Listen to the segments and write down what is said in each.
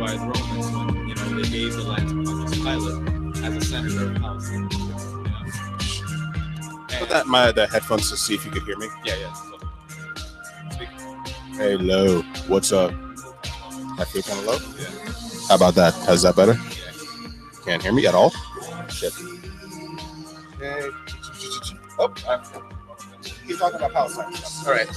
by the Romans when, you know, they gave the land to Pontius Pilate as a senator of Palestine. You know? Put that the headphones to see if you could hear me. Yeah. Hello, what's up? I feel kind of low. Yeah. How about that? Is that better? Yeah. Can't hear me at all? Shit. Okay. Oh, keep talking about Palestine. All right.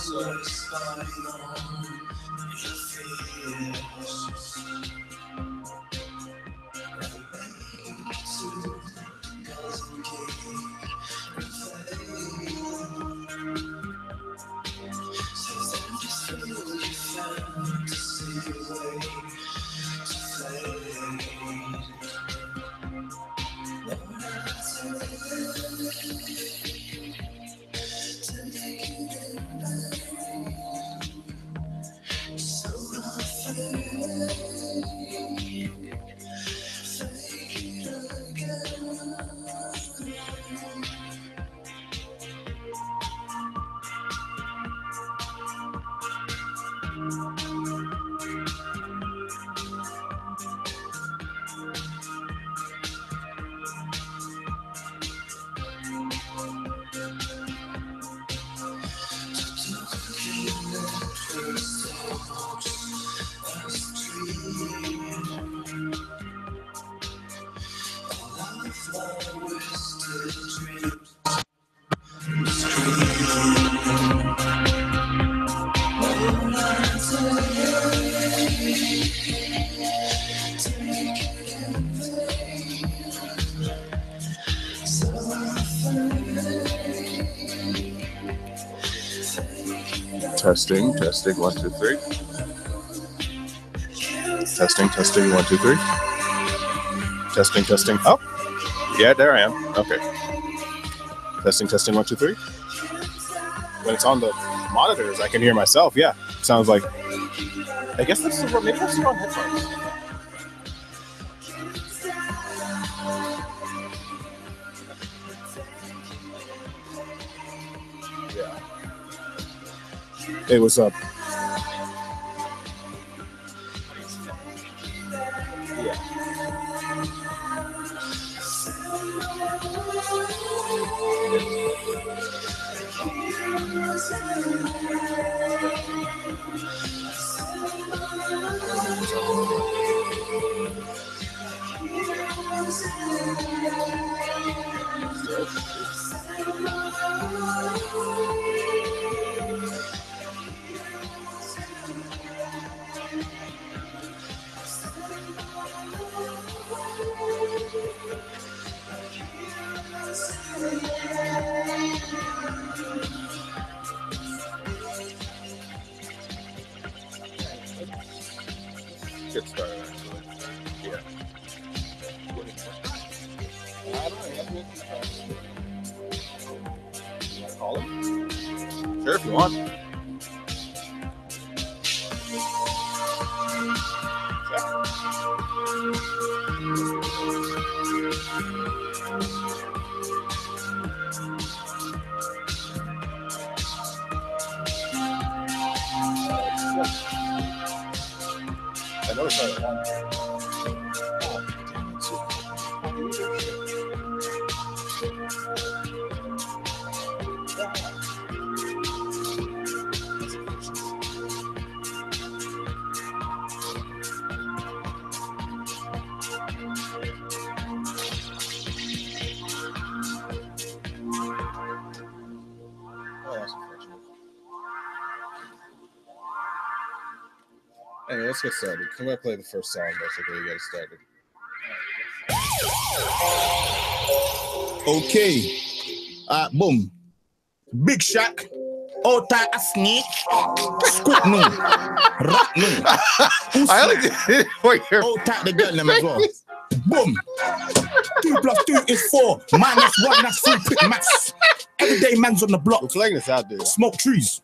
Testing, 1, 2, 3. Testing, 1, 2, 3. Testing. Oh, yeah, there I am. Okay. Testing, 1, 2, 3. When it's on the monitors, I can hear myself. Yeah, sounds like. I guess maybe that's the wrong headphones. Yeah. Hey, what's up? Yeah. Get started, actually. Yeah. I don't know. You want to call him? Sure, if you want. I know it's not one. Anyway, let's get started. Can I play the first song, basically, to get it started? Okay. Boom. Big Shaq. Ota Asni. Scoop no. Rat no. I only did it for your. Ota the girl them as well. Boom. 2 + 2 is 4. -1, that's 3 quick maths. Everyday man's on the block. We're playing this out, dude. Smoke trees.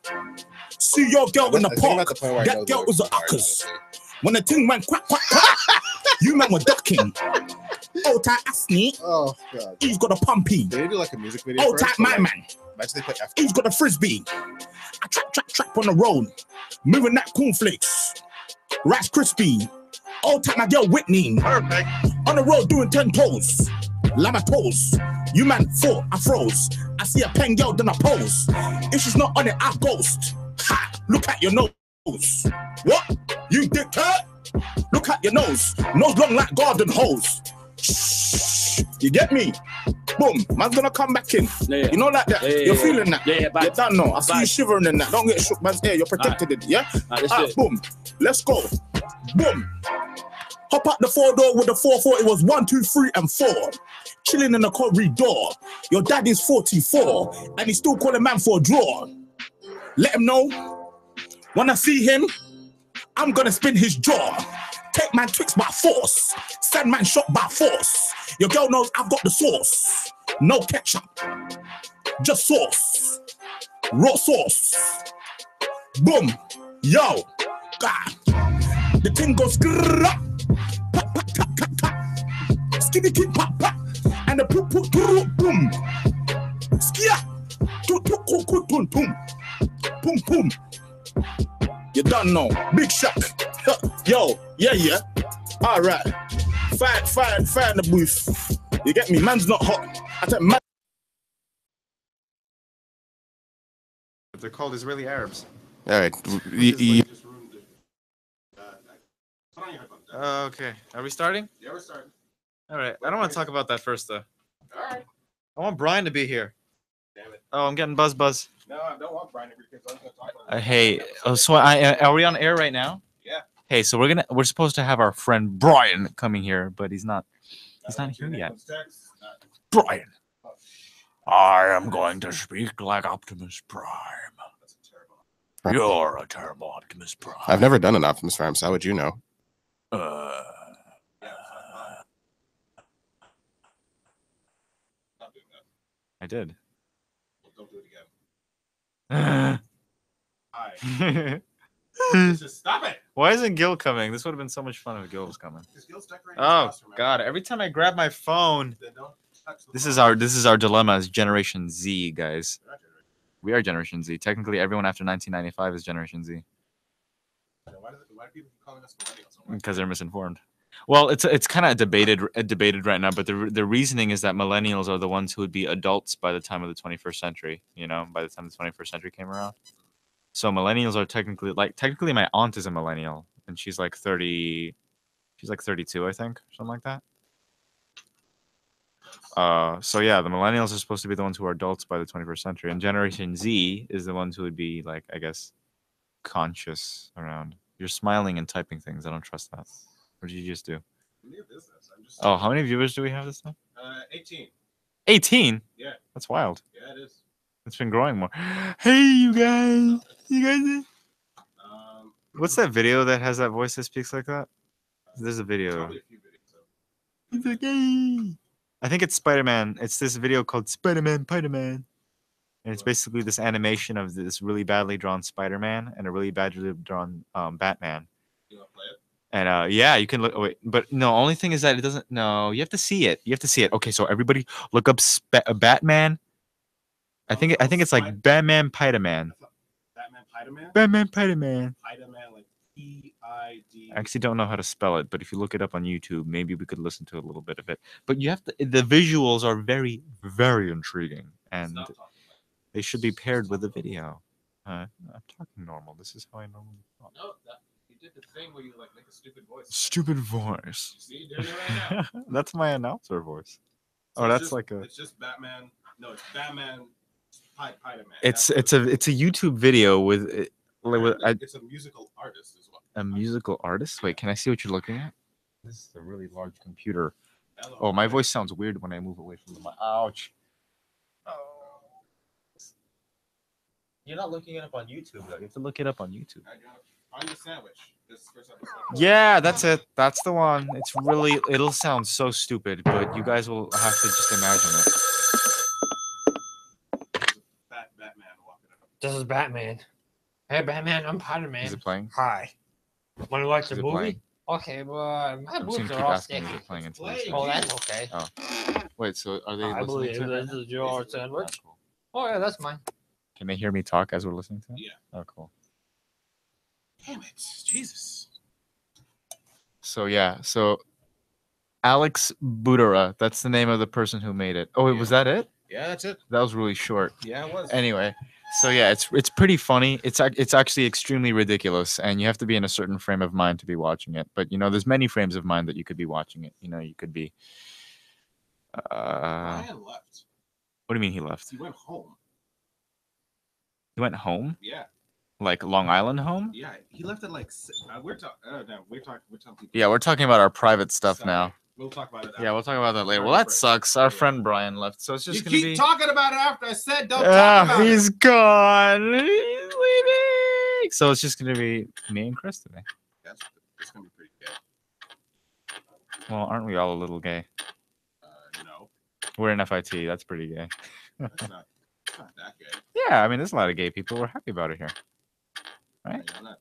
See your girl in the park. That girl was a uckers. When the thing went quack, quack, quack, you man were ducking. Ota Asni. Oh, God. He's got a pumpy. They do like a music video. Ota my man. Imagine they put F. He's got a frisbee. I trap on the road. Moving that cornflakes. Rice crispy. Old time my girl Whitney. Perfect. On the road doing 10 toes. Lama toes. You man 4, I froze. I see a pen girl, then I pose. If she's not on it, I ghost. Ha! Look at your nose. What? You dickhead? Look at your nose. Nose long like garden hose. Shh. You get me? Boom. Man's gonna come back in. Yeah. You know like that? You're feeling that? Yeah, You back. don't know. I see you shivering in that. Don't get shook, man's ear. You're protected in it, yeah? Let's do it. Boom. Let's go. Boom. Hop out the 4-door with the 4-4. It was 1, 2, 3, and 4. Chilling in the corridor. Your daddy's 44, and he's still calling man for a draw. Let him know. When I see him, I'm gonna spin his jaw. Take man tricks by force. Send man shot by force. Your girl knows I've got the sauce. No ketchup. Just sauce. Raw sauce. Boom. Yo. God. The thing goes grrrr. Pop, pop, tap, tap, tap. Skinny kid pop, pop. And the poop, poop, poop, boom. Skia. Toot, toot, toot, toot, toot, boom. Boom, boom. You don't know. Big shock. Yo, yeah. All right. Fire in the booth. You get me? Man's not hot. I tell man. They're called Israeli Arabs. All right. Okay. Are we starting? Yeah, we're starting. All right. I don't want to talk about that first, though. All right. I want Brian to be here. Damn it. Oh, I'm getting buzz. No, I don't want Brian because I'm going to talk about Hey, so are we on air right now? Yeah. Hey, so we're supposed to have our friend Brian coming here, but he's not here yet. Brian. I am going to speak like Optimus Prime. You're a terrible Optimus Prime. I've never done an Optimus Prime, so how would you know? I did. Don't do it again. Hi. Just stop it. Why isn't Gil coming? This would have been so much fun if Gil was coming. Gil's decorating his Oh house, remember? God! Every time I grab my phone, Then don't touch the this phone. is our dilemma as Generation Z, guys. You're not generating. We are Generation Z. Technically, everyone after 1995 is Generation Z Why do people keep calling us millennials? because they're misinformed. Well, it's kind of debated right now, but the reasoning is that millennials are the ones who would be adults by the time of the 21st century. You know, by the time the 21st century came around. So millennials are technically my aunt is a millennial, and she's like 30. She's like 32, I think, something like that. So yeah, the millennials are supposed to be the ones who are adults by the 21st century, and Generation Z is the ones who would be like, I guess, conscious around. You're smiling and typing things. I don't trust that. What did you just do? New business. I'm just Oh, how many viewers do we have this time? 18. 18. Yeah. That's wild. Yeah, it is. It's been growing more. Hey, you guys. What's that video that has that voice that speaks like that? There's a video. Probably a few videos. He's like, hey. I think it's Spider-Man. It's this video called Spider-Man. And it's basically this animation of this really badly drawn Spider-Man and a really badly drawn Batman. You want to play it? And yeah, you can look. Oh, wait, but no. Only thing is that it doesn't. No, you have to see it. Okay, so everybody look up Batman. I think it's like Batman Spider-Man. Batman Spider-Man? Batman Spider-Man. Spider-Man, like P-I-D. I actually don't know how to spell it, but if you look it up on YouTube, maybe we could listen to a little bit of it. But you have to. The visuals are very, very intriguing, and Stop talking they should be paired with the video. I'm talking normal. This is how I normally talk. No, you did the thing where you like make a stupid voice. Stupid voice. You see, you're doing it right now. That's my announcer voice. So Oh, it's that's just- like a. It's just Batman. No, it's Batman. Spider-Man. It's a YouTube video with It's a musical artist as well. a musical artist. Wait, can I see what you're looking at? This is a really large computer. Hello. Oh, my voice sounds weird when I move away from the mic. Ouch. Oh. You're not looking it up on YouTube though. You have to look it up on YouTube. On your sandwich. This first episode. Yeah, that's it. That's the one. It'll sound so stupid, but you guys will have to just imagine it. Batman walking up. This is Batman. Hey, Batman, I'm Is Spider-Man. it playing? Hi. Want to watch the Is it movie? playing? Okay, but my I'm just boobs gonna are keep all asking sticky. if it's playing until Play. it's Oh, that's okay. Wait, so are they I listening believe to it right this now? is your Ah, sandwich. cool. Oh, yeah, that's mine. Can they hear me talk as we're listening to it? Yeah. Oh, cool. Damn it. Jesus. So yeah, so Alex Budera, that's the name of the person who made it. Oh, wait, was that it? Yeah, that's it. That was really short. Yeah, it was. Anyway, so yeah, it's pretty funny. It's actually extremely ridiculous, and you have to be in a certain frame of mind to be watching it. But you know, there's many frames of mind that you could be watching it. You know, you could be. Brian left. What do you mean he left? He went home. He went home, Yeah, like Long Island home. yeah. He left at like. We're talking. No, we're talking. We're telling people. Yeah, we're talking about our private stuff Sorry. now. We'll talk about it. Yeah, we'll talk about that later. Sorry, Well, that Fred. sucks. Our Yeah. friend Brian left, so it's just You gonna keep be. talking about it after I said don't Ah, talk about he's it. gone. He's leaving. So it's just gonna be me and Chris today. It's gonna be pretty gay. Well, aren't we all a little gay? No, We're in FIT. That's pretty gay. that's not. It's not that gay. Yeah, I mean, there's a lot of gay people. We're happy about it here. Right? I'm not.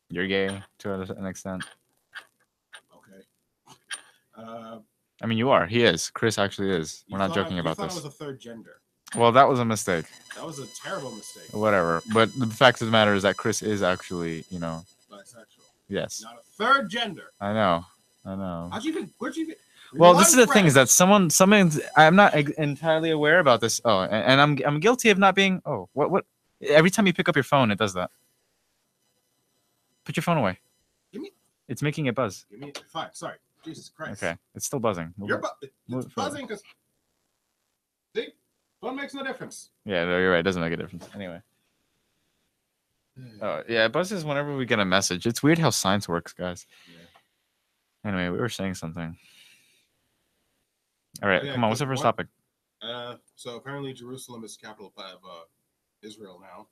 You're gay to an extent. Okay. I mean, you are. He is. Chris actually is. You We're not thought joking you about thought this. it was a third gender. Well, that was a mistake. That was a terrible mistake. Whatever. But the fact of the matter is that Chris is actually, Bisexual. yes. Not a third gender. I know. I know. How'd you even? Where'd you get? Well, One this is the thing: is friend. that someone's. I'm not entirely aware about this. Oh, and I'm guilty of not being. Oh, what? Every time you pick up your phone, it does that. Put your phone away. Give me- It's making it buzz. Give me. Fine. Sorry. Jesus Christ. Okay, it's still buzzing. Move You're it. it's Move it further. buzzing because. See, phone makes no difference. Yeah, no, you're right. It doesn't make a difference. Anyway. Oh, yeah, it buzzes whenever we get a message. It's weird how science works, guys. Yeah. Anyway, we were saying something. All right, Yeah, come on. What's the because first topic? So apparently Jerusalem is capital of Israel now.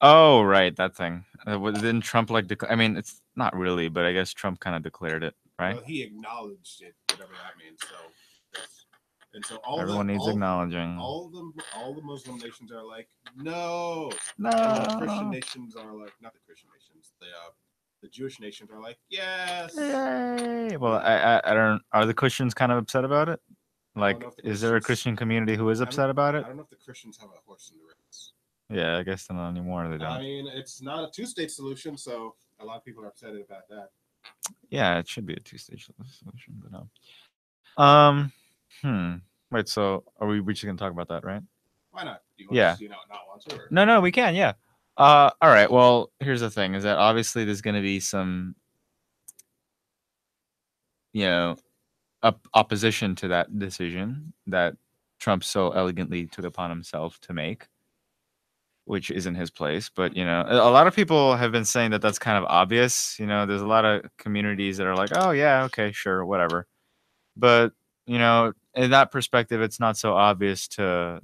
Oh, right, that thing. Didn't Trump I mean, it's not really, but I guess Trump kind of declared it, right? Well, he acknowledged it, whatever that means. So, and so Everyone needs acknowledging. All the Muslim nations are like, no. No. And the Christian nations are like, not the Christian nations. The Jewish nations are like, yes. Yay! Well, I don't. Are the Christians kind of upset about it? Like, know if the is there a Christians- Christian community who is I don't- upset about it? I don't know if the Christians have a horse in the race. Yeah, I guess not anymore. They I don't. mean, it's not a two-state solution, so a lot of people are upset about that. Yeah, it should be a two-stage solution, but no. Wait, so are we just gonna talk about that, right? Why not? Do you Yeah. Do you not want to? Or? No, we can, yeah. All right. Well, here's the thing: is that obviously there's gonna be some, opposition to that decision that Trump so elegantly took upon himself to make, which isn't his place. But a lot of people have been saying that that's kind of obvious. There's a lot of communities that are like, oh yeah, okay, sure, whatever. But in that perspective, it's not so obvious to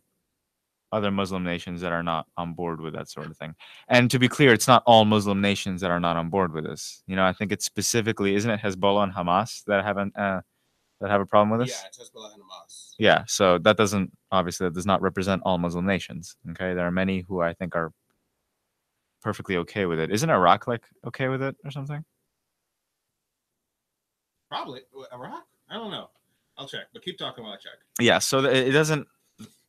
other Muslim nations that are not on board with that sort of thing. And to be clear, it's not all Muslim nations that are not on board with this. I think it's specifically, isn't it Hezbollah and Hamas that have a problem with this? Yeah, it's Hezbollah and Hamas. Yeah, so that does not represent all Muslim nations. Okay, there are many who I think are perfectly okay with it. Isn't Iraq okay with it or something? Probably Iraq. I don't know. I'll check, but keep talking while I check. Yeah, so it doesn't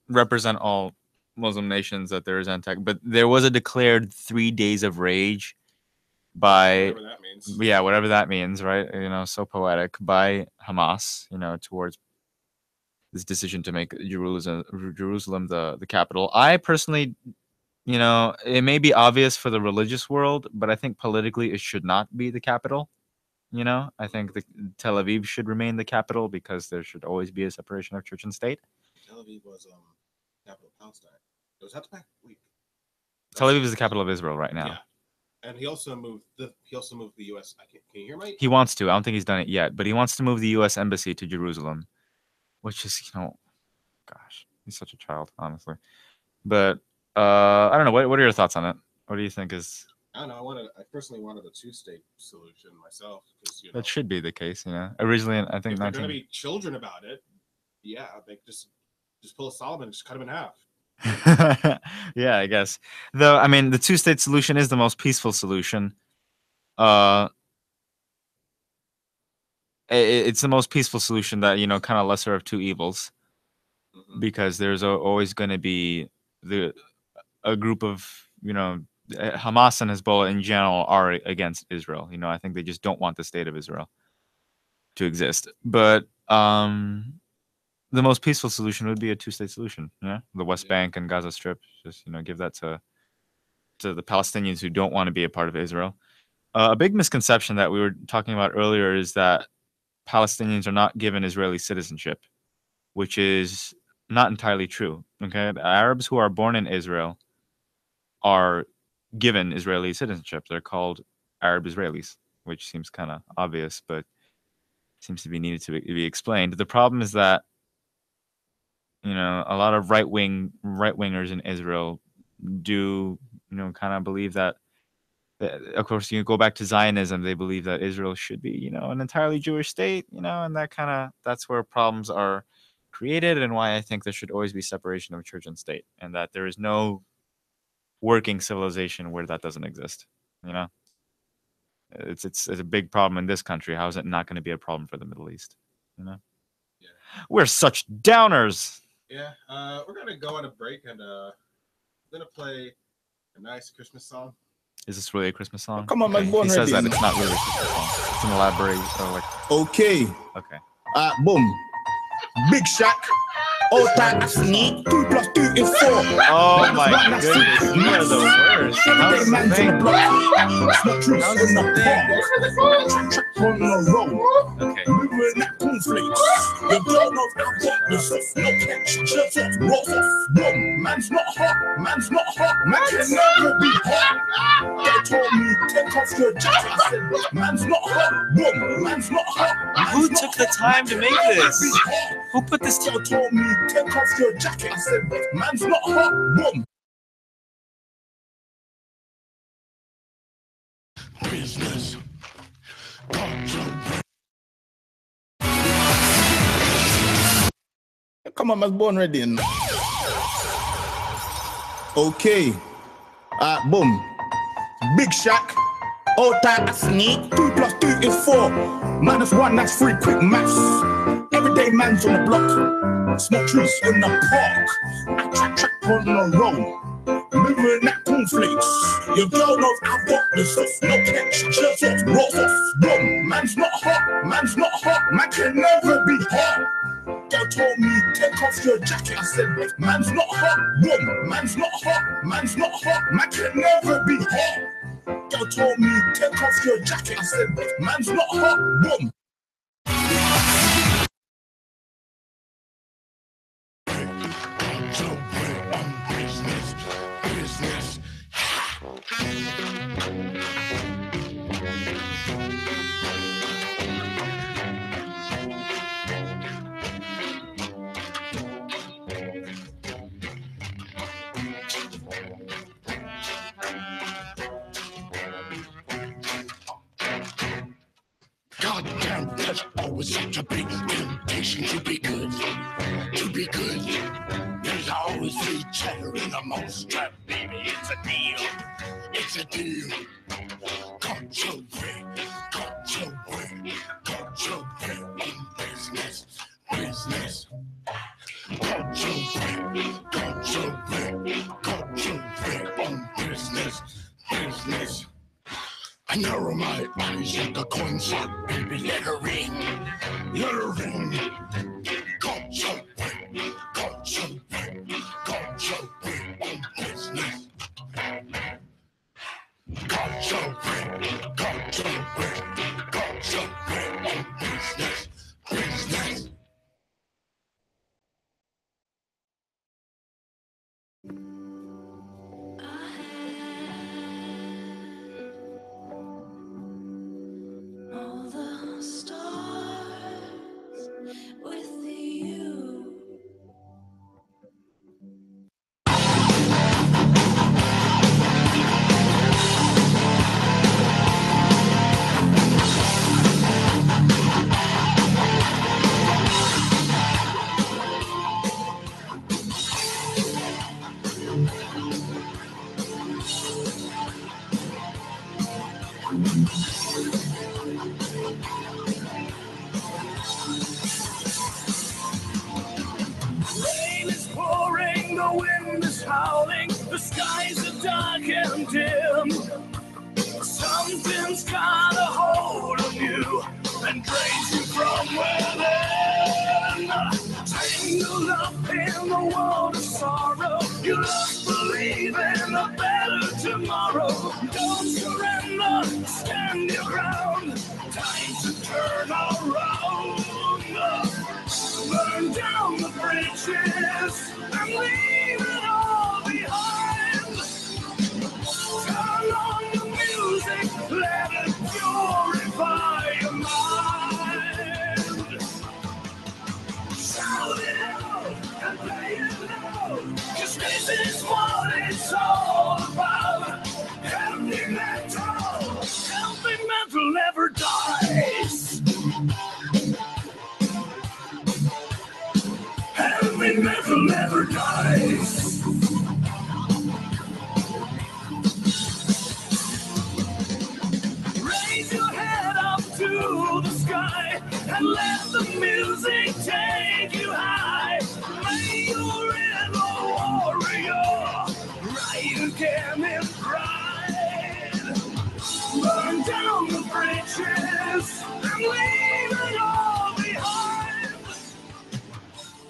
represent all Muslim nations that there is anti, but there was a declared 3 days of rage by Whatever that means. yeah, whatever that means, right? So poetic by Hamas, towards this decision to make Jerusalem the capital. I personally, it may be obvious for the religious world, but I think politically it should not be the capital. I think Tel Aviv should remain the capital because there should always be a separation of church and state. Tel Aviv was capital of Palestine. It was back week. Tel Aviv is the capital of Israel right now. Yeah. And he also moved the U.S. Can you hear me? He wants to. I don't think he's done it yet, but he wants to move the U.S. embassy to Jerusalem, which is, gosh, he's such a child, honestly. But I don't know. What are your thoughts on it? What do you think is? I don't know. I personally wanted a two-state solution myself because That should be the case, Originally, I think if they're going to be children about it, yeah, they just pull a Solomon and just cut him in half. Yeah, I guess. Though, I mean, the two-state solution is the most peaceful solution. It's the most peaceful solution that, kind of lesser of two evils, Mhm. because there's always going to be a group of, Hamas and Hezbollah in general are against Israel. You know, I think they just don't want the state of Israel to exist. But the most peaceful solution would be a two-state solution. Yeah, the West Bank and Gaza Strip. Just give that to the Palestinians who don't want to be a part of Israel. A big misconception that we were talking about earlier is that Palestinians are not given Israeli citizenship, which is not entirely true. Okay, the Arabs who are born in Israel are given Israeli citizenship. They're called Arab Israelis, which seems kind of obvious, but seems to be needed to be explained. The problem is that a lot of right wingers in Israel do kind of believe that. Of course, you go back to Zionism. They believe that Israel should be an entirely Jewish state. And that's where problems are created, and why I think there should always be separation of church and state, and that there is no working civilization where that doesn't exist. It's a big problem in this country. How is it not going to be a problem for the Middle East? Yeah. We're such downers. Yeah, we're gonna go on a break, and we're gonna play a nice Christmas song. Is this really a Christmas song? Come on, man. He says that it's not really a Christmas song. It's an elaborate. Okay. Okay. Boom. Big Shack. All time sneak. 2 + 2 is 4. Oh my goodness, you are the worst. Everyday man's on the block. Smoke trees How's in the the park. Track on the road. Okay. Moving that cornflakes. Your girl knows how hot this is. No catch. Shirts off. Rolls off. Boom. Man's not hot. Man's not hot. Man can never be hot. They told me take off your jacket. I said man's not hot. Boom. Man's not hot. Who took the time to make this? Who put this They told me take off your jacket. I said man's not hot. Boom. Business. Come on, man's born ready. Okay. Boom. Big Shack. All time sneak. 2 + 2 is 4. -1, that's 3. Quick maths. Everyday man's on the block. Smoke trees in the park. I track on the road. Moving that cornflakes. Your girl knows I got this stuff. No catch. Shirts off. Rolls off. Boom. Man's not hot. Man's not hot. Man can never be hot. Girl told me take off your jacket. I said man's not hot. Boom. Man's not hot. Man's not hot. Man can never be hot. Girl told me take off your jacket. I said man's not hot. Boom. Goddamn, there's always such a big temptation to be good. To be good. There's always free cheddar in the mousetrap, baby. It's a deal. It's a deal. Cut your way. Cut your way. Cut your way in business. Business. Cut your way. Cut your way. Cut your way on business. Business. I narrow my eyes like a coin sock, baby, let her ring. Let her ring. Got your way, got your way, got your way on business. Got your way, got your way, got your way on business. Business. All the stars with you. dim. Something's got a hold of you and drains you from within. Tangled up in the world of sorrow, you must believe in a better tomorrow. Don't surrender, stand your ground. Time to turn around. Burn down the bridges and leave it all behind. Turn on the music, let it purify your mind. Shout it out and play it loud, 'cause this is what it's all about. Heavy metal never dies. Heavy metal never dies. Raise your head up to the sky and let the music take you high. May your inner warrior rise again in pride. Burn down the bridges and leave it all behind.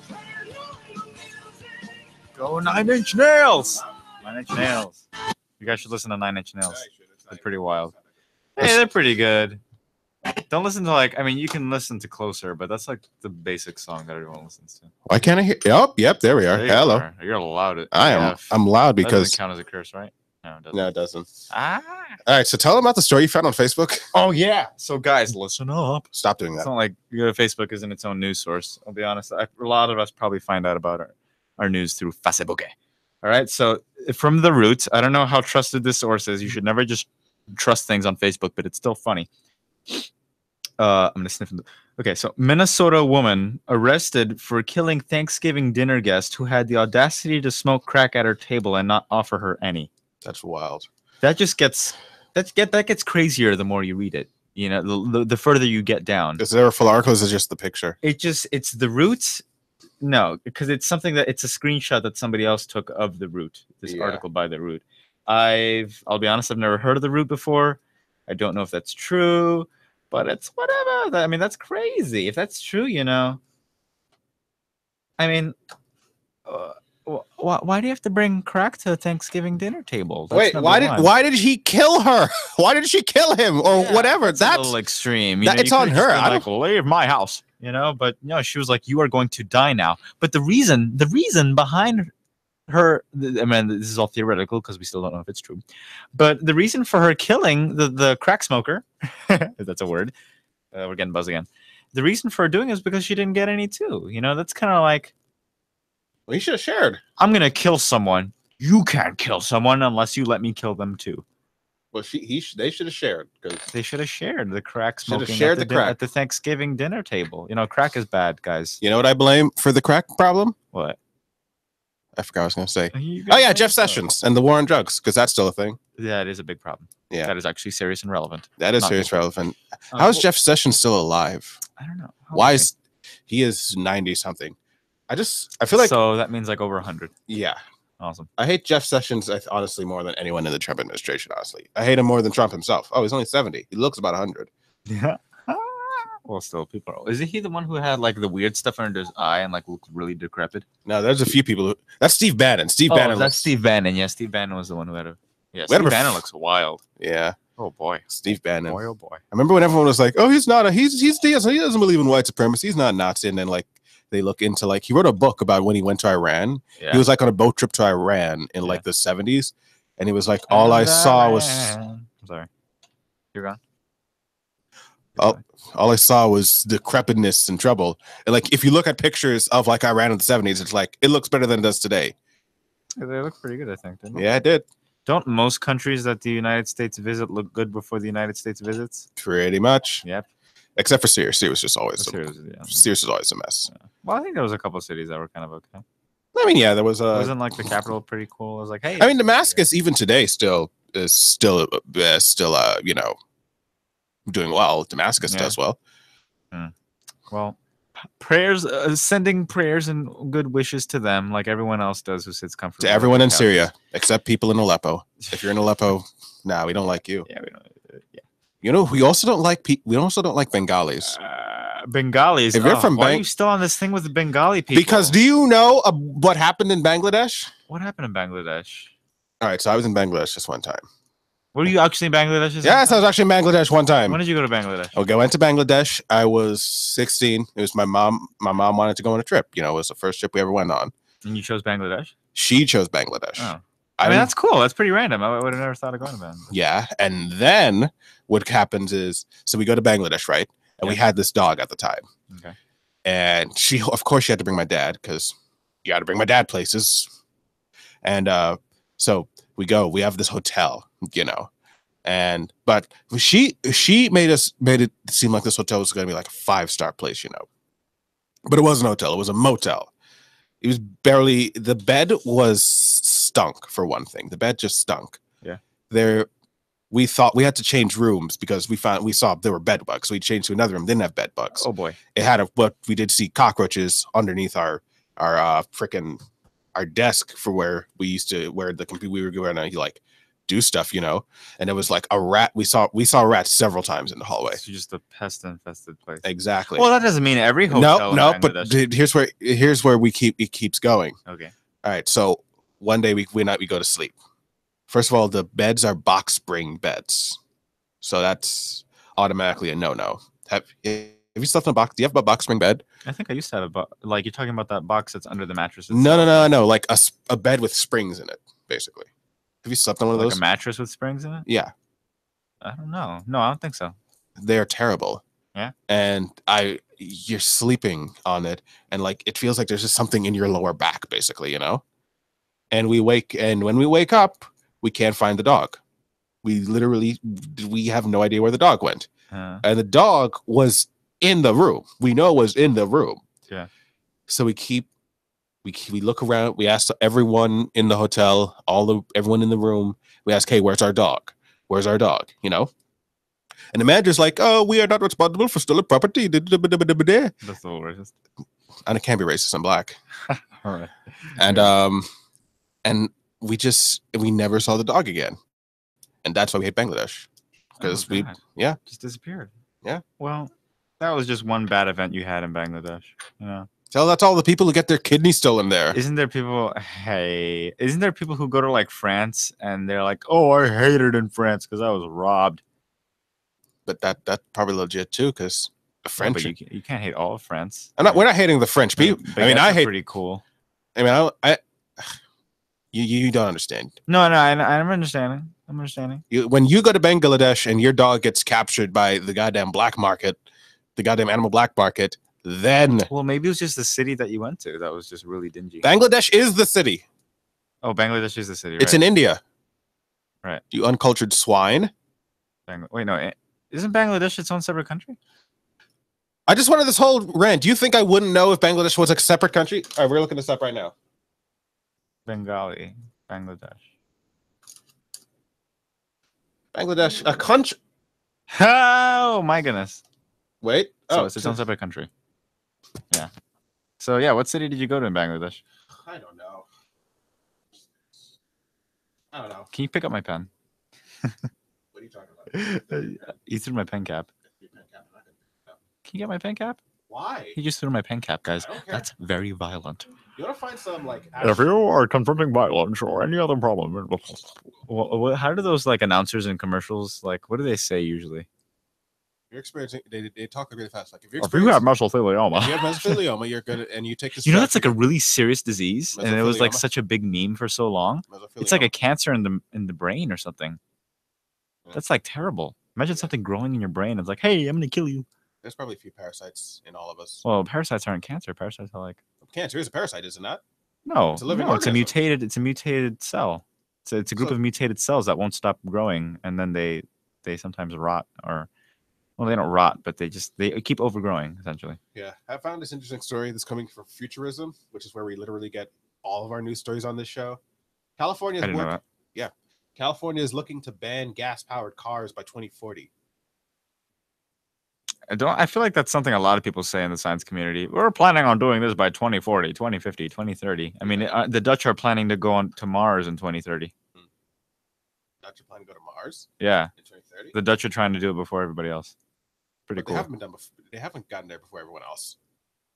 Turn on the music. Go Nine Inch Nails. 9 Inch Nails. You guys should listen to 9 Inch Nails. They're pretty wild. Hey, they're pretty good. Don't listen to like. I mean, you can listen to Closer, but that's like the basic song that everyone listens to. Why can't I hear? Oh, yep, there we are. There you Hello. are. You're allowed it. I am. I'm loud That because doesn't count as a curse, right? No, it doesn't. no, it doesn't. Ah. All right, so tell them about the story you found on Facebook. Oh yeah. So guys, listen up. Stop doing It's that. not like Facebook isn't its own news source. I'll be honest. A lot of us probably find out about our news through Facebook. All right. So from the roots, I don't know how trusted this source is. You should never just trust things on Facebook, but it's still funny. I'm gonna sniff. Okay, so Minnesota woman arrested for killing Thanksgiving dinner guest who had the audacity to smoke crack at her table and not offer her any. That's wild. That just gets that gets crazier the more you read it. You know, the further you get down. Is there a full article? Or is it just the picture? It's the roots. No, because it's something that it's a screenshot that somebody else took of the root. This Yeah. article by the root. I'll be honest, I've never heard of the root before. I don't know if that's true, but it's whatever. I mean, that's crazy. If that's true, you know. I mean, why do you have to bring crack to a Thanksgiving dinner table? That's Wait, number one. why did he kill her? Why did she kill him or Yeah, whatever? That's a That's little extreme. that- You it's on could've just her. been I like, leave my house, you know. But no, she was like, "You are going to die now." But the reason behind her, I mean, this is all theoretical because we still don't know if it's true. But the reason for her killing the crack smoker, if that's a word, we're getting buzz again. The reason for her doing it is because she didn't get any too. You know, that's kind of like, well, he should have shared. I'm gonna kill someone. You can't kill someone unless you let me kill them too. Well, they should have shared because They should have shared the crack Should have smoking shared at, the crack. at the Thanksgiving dinner table. You know, crack is bad, guys. you know what I blame for the crack problem? What? I forgot what I was going to say. You Oh yeah, guys Jeff know. Sessions and the war on drugs because that's still a thing. Yeah, it is a big problem. Yeah. That is actually serious and relevant. That is Not serious good. relevant. How is well, Jeff Sessions still alive? I don't know. How Why old is he is 90 something? I feel like so that means like over 100. yeah. Awesome. I hate Jeff Sessions honestly more than anyone in the Trump administration. Honestly, I hate him more than Trump himself. Oh, he's only 70. He looks about 100. Yeah. Well, still, people are. Isn't he the one who had like the weird stuff under his eye and like looked really decrepit? No, there's a few people who. That's Steve Bannon. Steve Bannon. that's looks- Steve Bannon. Yeah, Steve Bannon was the one who had a. Yeah, We had Steve a Bannon looks wild. Yeah, Oh boy. Steve Bannon. Boy, oh boy. I remember when everyone was like, "Oh, he's not a he doesn't believe in white supremacy. He's not a Nazi." And then like they look into like he wrote a book about when he went to Iran. Yeah. He was like on a boat trip to Iran in like the 70s, and he was like, "All I saw was I'm sorry. You're gone. Oh. all I saw was decrepitness and trouble." And like if you look at pictures of like Iran in the 70s, it's like it looks better than it does today. They look pretty good, I think. Didn't they? Yeah, it did. Don't most countries that the United States visit look good before the United States visits? Pretty much. Yep. Except for Syria. Syria was just always Yeah. Syria's is always a mess. Well, I think there was a couple of cities that were kind of okay. I mean, yeah, there was Wasn't like the capital pretty cool? I was like, hey. I mean, Damascus even today still you know, doing well. Damascus Yeah. does well. Well, Prayers, sending prayers and good wishes to them, like everyone else does who sits comfortably. To on everyone their in couches. Syria, except people in Aleppo. If you're in Aleppo, nah, we don't like you. Yeah, we don't. Yeah. You know, we also don't like we also don't like Bengalis. Bengalis. If you're from why are Bang- you still on this thing with the Bengali people? Because do you know what happened in Bangladesh? What happened in Bangladesh? All right, so I was in Bangladesh just one time. Were you actually in Bangladesh? Yes, I was actually in Bangladesh one time. When did you go to Bangladesh? Okay, I went to Bangladesh. I was 16. It was my mom. My mom wanted to go on a trip. You know, it was the first trip we ever went on. And you chose Bangladesh? She chose Bangladesh. Oh. I mean, didn't- that's cool. That's pretty random. I would have never thought of going to Bangladesh. Yeah, and then what happens is, so we go to Bangladesh, right? And we Yeah. had this dog at the time. Okay. And she, of course, she had to bring my dad because you got to bring my dad places. And so we go. We have this hotel, you know, but she made it seem like this hotel was going to be like a 5-star place, you know, but it wasn't a hotel. It was a motel. It was barely, the bed was stunk for one thing. The bed just stunk. Yeah. We thought we had to change rooms because we saw there were bed bugs. So we changed to another room, didn't have bed bugs. Oh boy. It had but we did see cockroaches underneath our freaking our desk for where the computer we were going to like do stuff, you know. And it was like a rat. We saw rats several times in the hallway. It's just a pest infested place. Exactly. Well, that doesn't mean every hotel. No, in but Bangladesh- here's where it keeps going. okay. All right, so one day we go to sleep. First of all, the beds are box spring beds, so that's automatically a no. Have you slept in a box? Do you have a box spring bed? I think I used to have like you're talking about that box that's under the mattress. No. Like a bed with springs in it, basically. Have you slept on one of Like those? a mattress with springs in it? Yeah, I don't know. No, I don't think so. they're terrible. Yeah. And you're sleeping on it, and like it feels like there's just something in your lower back, basically, you know. And when we wake up, we can't find the dog. We have no idea where the dog went. And the dog was in the room. We know it was in the room. Yeah. So we look around. We ask everyone in the hotel, everyone in the room. We ask, hey, where's our dog? Where's our dog? You know. And the manager's like, oh, we are not responsible for stolen property. That's a little racist. And it can't be racist. I'm black. All right. And we never saw the dog again. And that's why we hate Bangladesh. Because Oh, God. yeah. Just disappeared. Yeah. Well, that was just one bad event you had in Bangladesh. You know. So that's all the people who get their kidneys stolen there. Isn't there people who go to like France and they're like, oh, I hated in France because I was robbed. But that's probably legit too, because the Yeah, French. but you can't hate all of France. We're not hating the French people. I mean, I hate. Pretty cool. I mean, you don't understand. No, I'm understanding. When you go to Bangladesh and your dog gets captured by the goddamn black market, the goddamn animal black market, then Well, maybe it was just the city that you went to that was just really dingy. Bangladesh is the city. Oh, Bangladesh is the city. It's right? in India. Right. You uncultured swine. Wait, no, isn't Bangladesh its own separate country? I just wanted this whole rant. Do you think I wouldn't know if Bangladesh was a separate country? All right, we're looking this up right now. Bengali, Bangladesh. Bangladesh, a country. Oh my goodness! Wait. So it's its own separate country. Yeah. So yeah, what city did you go to in Bangladesh? I don't know. I don't know. Can you pick up my pen? What are you talking about? You threw my pen cap. Can you get my pen cap? Why? He just threw my pen cap, guys. I don't care. That's very violent. You want to find some like. If you are confronting violence or any other problem, how do those like announcers in commercials like? What do they say usually? You're experiencing. They talk really fast. Like if you're If you have experiencing- mesothelioma, if you have mesothelioma, you're good, and you take this. you know that's like a really serious disease, and it was like Mesothelioma? such a big meme for so long. It's like a cancer in the brain or something. Yeah. That's like terrible. Imagine something growing in your brain. It's like, hey, I'm gonna kill you. There's probably a few parasites in all of us. Well, parasites aren't cancer. Parasites are like Cancer is a parasite, isn't it? no, It's a living no, it's a organism. mutated cell. It's a group So- of mutated cells that won't stop growing, and then they sometimes rot or. Well, they don't rot, but they keep overgrowing essentially. Yeah, I found this interesting story. This coming from Futurism, which is where we literally get all of our news stories on this show. California I didn't know that. California is looking to ban gas-powered cars by 2040. I feel like that's something a lot of people say in the science community. We're planning on doing this by 2040, 2050, 2030. I mean, the Dutch are planning to go on to Mars in 2030. Dutch are planning to go to Mars Yeah, in 2030. the Dutch are trying to do it before everybody else. Pretty But cool. they haven't been done before. They haven't gotten there before everyone else.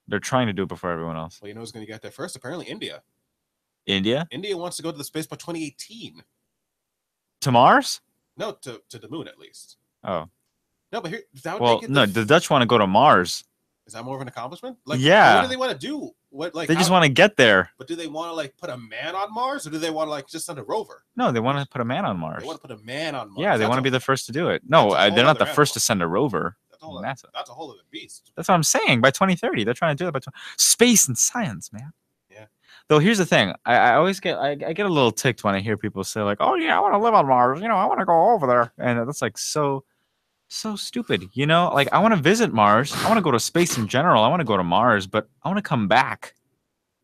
They're trying to do it before everyone else. Well, you know who's going to get there first? Apparently, India. India India wants to go to the space by 2018. to Mars? No, to the moon at least. Oh, No, but here that would well, make it no. The Dutch want to go to Mars. Is that more of an accomplishment? Like, Yeah. What do they want to do? What like They just how- want to get there. But do they want to like put a man on Mars, or do they want to like just send a rover? No, they want to put a man on Mars. They want to put a man on Mars. Yeah, they That's want to a- be the first to do it. No, that's a whole they're not the other first to animal. send a rover. That's a whole NASA. That's a whole other beast. That's what I'm saying. By 2030, they're trying to do that. By space and science, man. Yeah. Though here's the thing, I always get I get a little ticked when I hear people say like, "Oh yeah, I want to live on Mars. You know, I want to go over there," and that's like so stupid. You know, like I want to visit Mars. I want to go to space in general. I want to go to Mars, but I want to come back.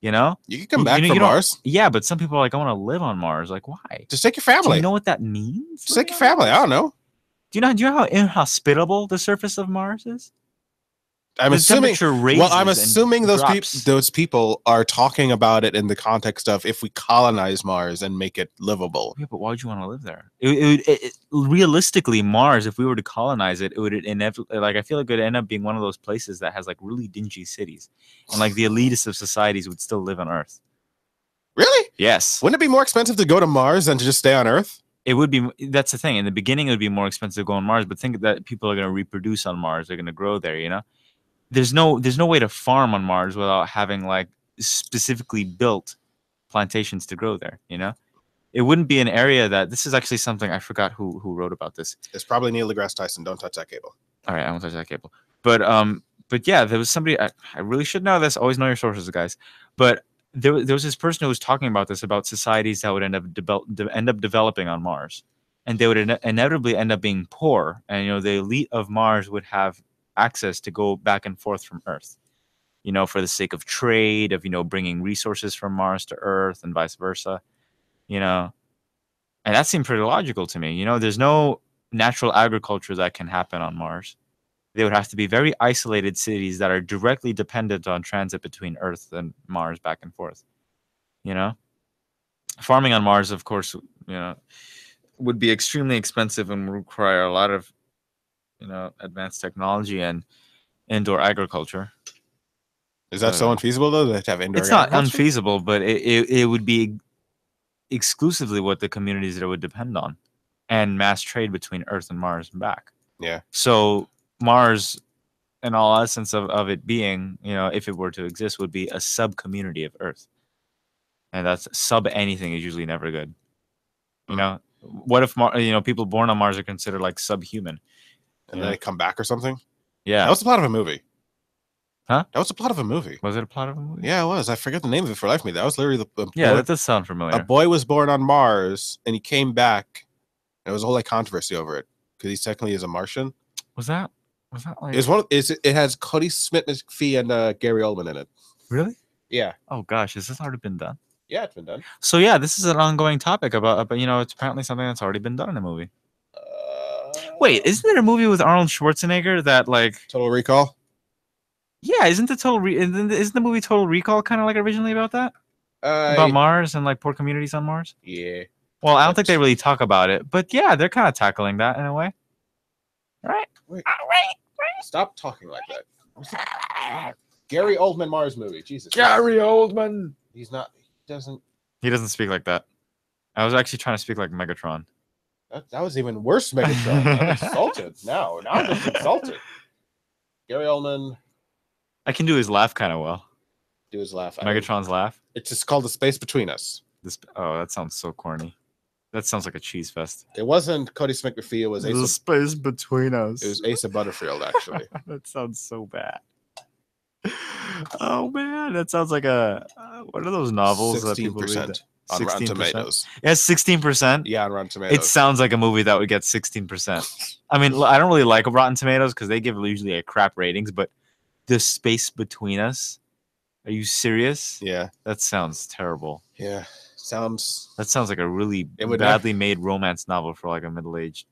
You know? You can come You- back you know, from you don't- Mars. Yeah, but some people are like, I want to live on Mars. Like, why? Just take your Do family. you know what that means? Just take your family. I don't know. Do you know how inhospitable the surface of Mars is? I'm The assuming. temperature raises Well, I'm and assuming drops. those people are talking about it in the context of if we colonize Mars and make it livable. Yeah, but why would you want to live there? Realistically, Mars, if we were to colonize it, it would inevitably, like, I feel like it would end up being one of those places that has like really dingy cities, and like the elitist of societies would still live on Earth. Really? Yes, Wouldn't it be more expensive to go to Mars than to just stay on Earth? it would be. That's the thing. In the beginning, it would be more expensive to go on Mars, but think that people are going to reproduce on Mars. They're going to grow there. You know, there's no way to farm on Mars without having like specifically built plantations to grow there. You know. It wouldn't be an area that this is actually something I forgot who wrote about this. It's probably Neil deGrasse Tyson. Don't touch that cable. All right, I won't touch that cable. But yeah, there was somebody. I really should know this. Always know your sources, guys. But there was this person who was talking about this, about societies that would end up developing on Mars, and they would inevitably end up being poor. And you know, the elite of Mars would have access to go back and forth from Earth. You know, for the sake of trade, of bringing resources from Mars to Earth, and vice versa. You know, and that seemed pretty logical to me. You know, there's no natural agriculture that can happen on Mars. They would have to be very isolated cities that are directly dependent on transit between Earth and Mars back and forth. You know, farming on Mars, of course, would be extremely expensive and would require a lot of, advanced technology and indoor agriculture. Is that so unfeasible though? To have indoor. It's not agriculture? unfeasible, but it would be exclusively what the communities that it would depend on, and mass trade between Earth and Mars and back. Yeah. So Mars, in all essence of it being, if it were to exist, would be a sub community of Earth, and that's sub anything is usually never good. You know, what if people born on Mars are considered like subhuman? And then they come back or something. Yeah. That was the plot of a movie. Huh? That was the plot of a movie. Was it a plot of a movie? Yeah, it was. I forget the name of it for life. Me. That was literally the Yeah, boy, that does sound familiar. a boy was born on Mars and he came back. And there was a whole like controversy over it because he technically is a Martian. Was that like It's one. It has Cody Smith McPhee and Gary Oldman in it. really? Yeah. Oh gosh, has this already been done? Yeah, it's been done. So yeah, this is an ongoing topic about, but it's apparently something that's already been done in a movie. Wait, isn't there a movie with Arnold Schwarzenegger that like? Total Recall? Yeah, isn't the movie Total Recall kind of like originally about that? About Mars and like poor communities on Mars? Yeah. Well, I don't think they really talk about it, but yeah, they're kind of tackling that in a way. Right? Stop talking like that. Gary Oldman Mars movie. Jesus. Oldman. He's not. He doesn't. He doesn't speak like that. I was actually trying to speak like Megatron. That was even worse, Megatron. I'm insulted. Now I'm just insulted. Gary Oldman. I can do his laugh kind of well. Do his laugh. Megatron's laugh. It's just called The Space Between Us. That sounds so corny. That sounds like a cheese fest. It wasn't Cody Smith McPhee. It was The space between us. It was Asa Butterfield, actually. That sounds so bad. Oh man, that sounds like a what are those novels that people read? 16% on Rotten 16%? Tomatoes. Yeah, 16%. Yeah, on Rotten Tomatoes. It sounds like a movie that would get 16%. I mean, I don't really like Rotten Tomatoes because they give usually a crap ratings, but The Space Between Us. Are you serious? Yeah, That sounds terrible. yeah. Sounds. That sounds like a really It would badly made romance novel for like a middle-aged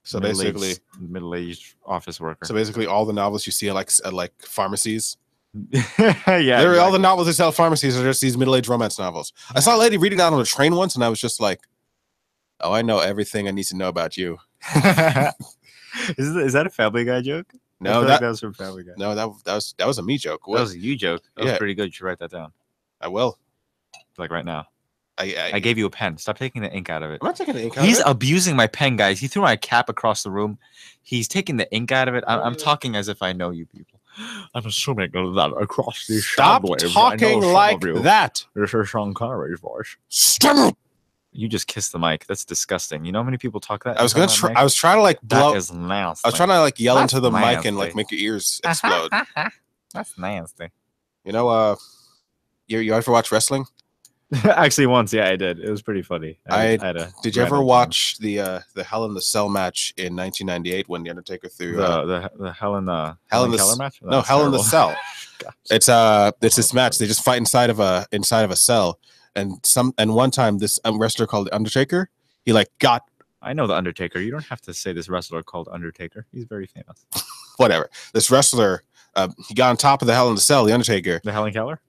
So basically, middle-aged office worker. so basically, all the novels you see at like pharmacies. Yeah, All the novels they sell at pharmacies are just these middle-aged romance novels. I saw a lady reading that on a train once, and I was just like, "Oh, I know everything I need to know about you." Is that a Family Guy joke? I No, feel like that that was from Family Guy. no, that was a me joke. That was a you joke. That Yeah. was pretty good. You should write that down. I will. Like right now. I I gave you a pen. Stop taking the ink out of it. I'm not taking the ink out He's of it. abusing my pen, guys. He threw my cap across the room. He's taking the ink out of it. I'm talking as if I know you people. I'm assuming that across these Stop sound waves, I know talking some like of you. that. This is Sean Connery's voice. Stop it. You just kissed the mic. That's disgusting. You know how many people talk that? I was gonna talk try. that I mic? was trying to like blow. That is nasty. I was trying to like yell That's into the mic and like nasty. make your ears explode. That's nasty. You know, you ever watch wrestling? Actually, once, yeah, I did. It was pretty funny. I- had a Did you ever random time. watch the Hell in the Cell match in 1998 when the Undertaker threw the Hell in the Hell in the Keller S- match? no That's Hell in the terrible. Cell? Gosh. It's this match. They just fight inside of a cell, and one time this wrestler called the Undertaker, he like got I know the Undertaker. You don't have to say this wrestler called Undertaker. He's very famous. whatever. This wrestler, he got on top of the Hell in the Cell, the Undertaker. The Helen Keller.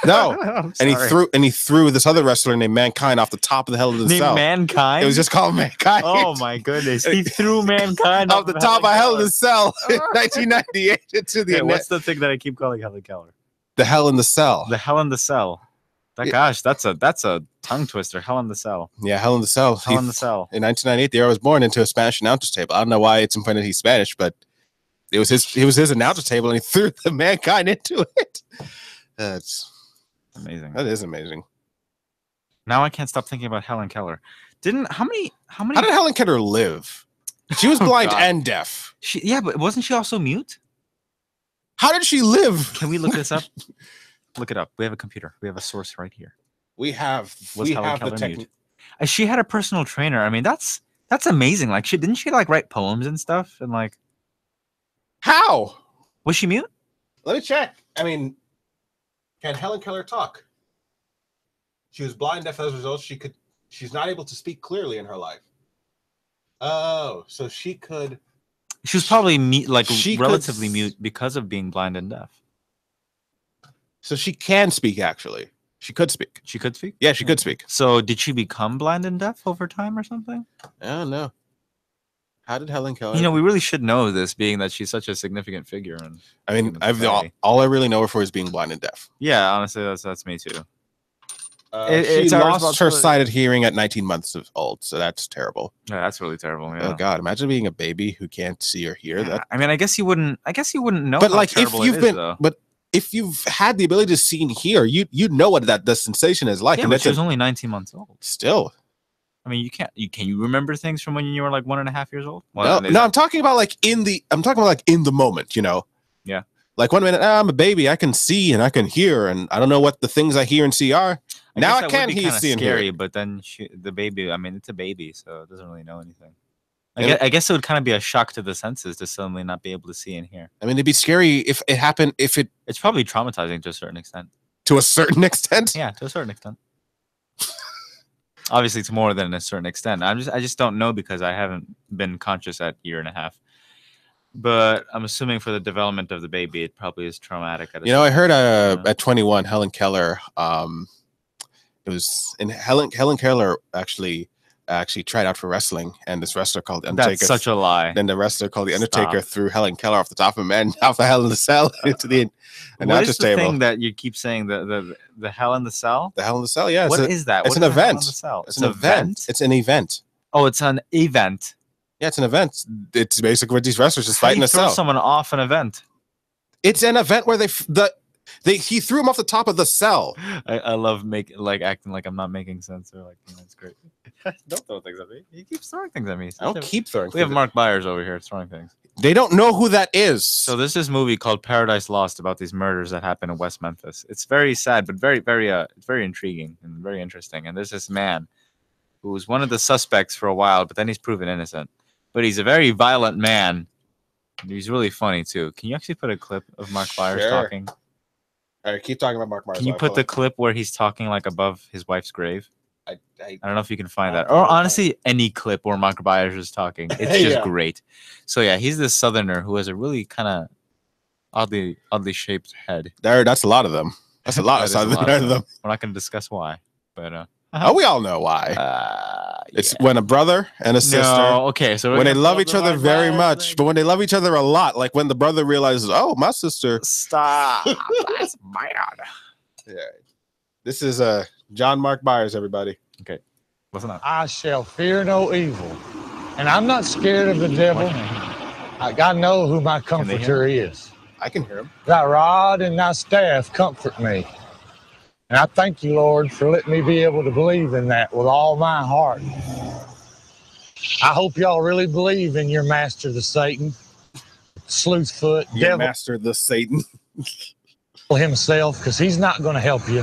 No, I'm and sorry. he threw this other wrestler named Mankind off the top of the Hell in the Named Cell. Mankind. It was just called Mankind. Oh my goodness! He threw Mankind off the top of Hell in the Cell in Oh. 1998 into the Yeah, what's the thing that I keep calling Helen Keller? the Hell in the Cell. The Hell in the Cell. Yeah. Gosh, that's a tongue twister. Hell in the Cell. Yeah, Hell in the Cell. Hell in the Cell. In 1998, the year I was born, into a Spanish announcer's table. I don't know why it's important that he's Spanish, but it was his announcer table, and he threw the Mankind into it. That's Amazing. that is amazing. Now I can't stop thinking about Helen Keller. How many? How did Helen Keller live? She was Oh, blind God. and deaf. Yeah, but wasn't she also mute? How did she live? Can we look this up? Look it up. We have a computer. We have a source right here. We have Was Helen the Keller technique. mute? She had a personal trainer. I mean, that's amazing. Like, didn't she like write poems and stuff? And like, How? was she mute? Let me check. I mean, can Helen Keller talk? She was blind, deaf as a result. She's not able to speak clearly in her life. Oh, so she could. She was probably like She could relatively s- mute because of being blind and deaf. So she can speak. Actually, she could speak. She could speak. Yeah, she could speak. So did she become blind and deaf over time or something? I don't know. How did Helen Keller? You know, we really should know this, being that she's such a significant figure. And I mean, human all society. I really know her for is being blind and deaf. yeah, honestly, that's me too. She it's our lost her responsibility. sighted hearing at 19 months of old, so that's terrible. Yeah, that's really terrible. Yeah. Oh God, imagine being a baby who can't see or hear that. I mean, I guess you wouldn't know. But how like, if terrible it you've is, been, though. but if you've had the ability to see and hear, you know what the sensation is like. Yeah, and but that's she was only 19 months old. still. I mean, can you remember things from when you were like 1.5 years old? No, I'm talking about like in the moment, you know. Yeah. Like 1 minute, I'm a baby, I can see and I can hear, and I don't know what the things I hear and see are. Now I can hear, see, and scary, hear. but then the baby. I mean, it's a baby, so it doesn't really know anything. And I guess it would kind of be a shock to the senses to suddenly not be able to see and hear. I mean, it'd be scary if it happened, It's probably traumatizing to a certain extent. to a certain extent. Yeah, to a certain extent. Obviously, it's more than a certain extent. I just don't know because I haven't been conscious at 1.5 years. But I'm assuming for the development of the baby, it probably is traumatic. You know, I heard Yeah. at 21, Helen Keller, it was in Helen Keller actually tried out for wrestling, and this wrestler called the Undertaker. That's such a lie. Then the wrestler called the Undertaker Stop. threw Helen Keller off the top of him and off the Hell in the Cell into the What announcer's is the table. thing that you keep saying? The Hell in the Cell? The Hell in the Cell, yeah. What is that? it's What an is the Hell in event. the Cell? It's an event. It's an event. Oh, it's an event. Yeah, it's an event. It's basically where these wrestlers just How do fight in you a throw cell. someone off an event? It's an event where he threw him off the top of the cell. I love acting like I'm not making sense or like it's great. Don't throw things at me. He keeps throwing things at me. I don't keep throwing. We have things. Mark Byers over here throwing things. They don't know who that is. So there's this movie called Paradise Lost about these murders that happen in West Memphis. It's very sad, but very, very, it's very intriguing and very interesting. And there's this man who was one of the suspects for a while, but then he's proven innocent. But he's a very violent man. And he's really funny too. Can you actually put a clip of Mark Byers Sure. talking? All right, keep talking about Mark Myers. Can you put the clip where he's talking like above his wife's grave? I don't know if you can find that, or honestly, any clip where Mark Byers is talking. It's just Yeah. great. So yeah, he's this Southerner who has a really kind of oddly shaped head. That's a lot of them. That's a lot That of is a lot of Southern them. We're not going to discuss why, but Oh, we all know why. It's when a brother and a sister. No, okay, so we're When they gonna love pull each up the other Mark very Byers much, thing. but when they love each other a lot, like when the brother realizes, oh, my sister. Stop. That's bad. Yeah. This is John Mark Byers, everybody. Listen up. I shall fear no evil. And I'm not scared of the devil. I know who my they hear comforter is. I can hear him. Thy rod and thy staff comfort me. And I thank you, Lord, for letting me be able to believe in that with all my heart. I hope y'all really believe in your master, the Satan, Sleuthfoot, Your devil master, the Satan. himself, because he's not going to help you.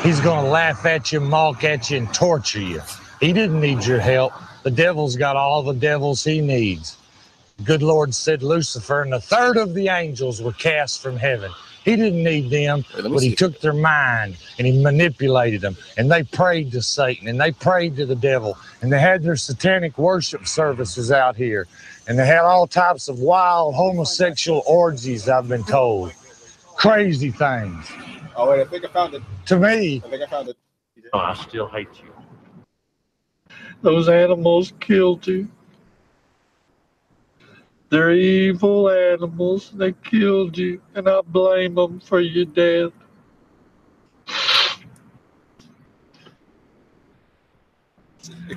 He's going to laugh at you, mock at you, and torture you. He didn't need your help. The devil's got all the devils he needs. Good Lord said Lucifer and a third of the angels were cast from heaven. He didn't need them, Wait, let me but he see. took their mind and he manipulated them. And they prayed to Satan and they prayed to the devil. And they had their satanic worship services out here. And they had all types of wild homosexual orgies, I've been told. Crazy things. Oh, wait, I think I found it. To me, I think I found it. I still hate you. Those animals killed you. They're evil animals. They killed you, and I blame them for your death.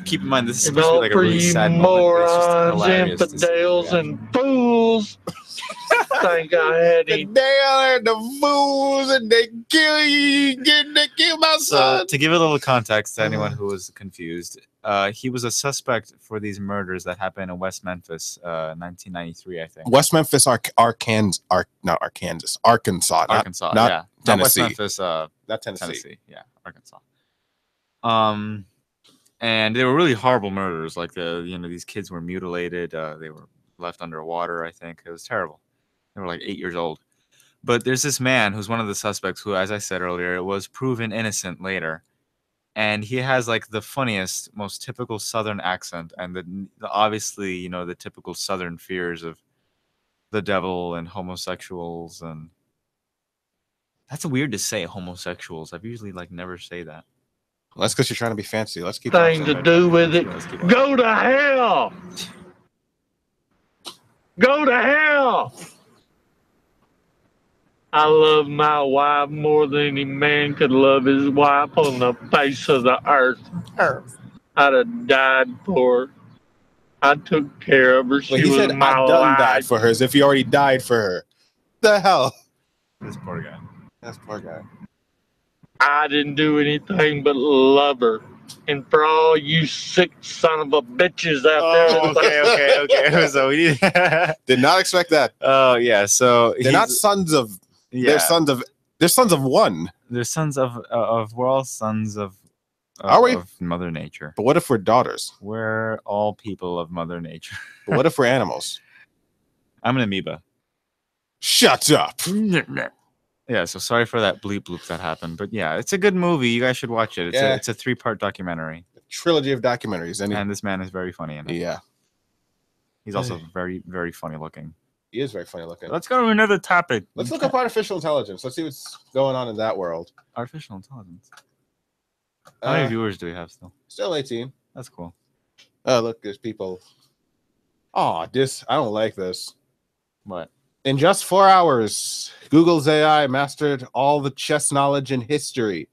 Keep in mind, this is And supposed to be all like a for really you sad moment. But it's just morons, hilarious to see. infidels, and fools think I had The any. Dale and the fools, and they kill you. They kill my So, son. to give a little context to anyone who was confused, he was a suspect for these murders that happened in West Memphis, 1993, I think. West Memphis, Arkansas, not Arkansas, not yeah. Not West Tennessee. Memphis, not Tennessee. Tennessee, yeah, Arkansas. And they were really horrible murders. Like these kids were mutilated. They were left underwater. I think it was terrible. They were like 8 years old. But there's this man who's one of the suspects who, as I said earlier, was proven innocent later. And he has like the funniest, most typical Southern accent, and the obviously, the typical Southern fears of the devil and homosexuals. And that's weird to say, homosexuals. I've usually never say that. Well, that's because you're trying to be fancy. Let's keep Thing on. to do with it. Let's keep on. Go to hell! Go to hell! I love my wife more than any man could love his wife on the face of the earth. I'd have died for her. I took care of her. She Well, he was said, my I done life. died for her as if he already died for her. The hell? This poor guy. That's poor guy. I didn't do anything but love her. And for all you sick son of a bitches out there, Oh, okay. So we need. Did not expect that. Oh yeah. So They're not he's- sons of. Yeah. They're sons of. They're sons of one. They're sons of. We're all sons of. Are we? Of Mother Nature. But what if we're daughters? We're all people of Mother Nature. But what if we're animals? I'm an amoeba. Shut up. Yeah. So sorry for that bleep bloop that happened, but yeah, it's a good movie. You guys should watch it. Yeah. It's a 3-part documentary, Trilogy of documentaries. and this man is very funny in it. Yeah, He's also very, very funny looking. he is very funny looking. Let's go to another topic. Let's look up artificial intelligence. Let's see what's going on in that world. Artificial intelligence. How many viewers do we have still? Still 18. That's cool. Oh, look, there's people. Oh, I don't like this. What? In just 4 hours, Google's AI mastered all the chess knowledge in history.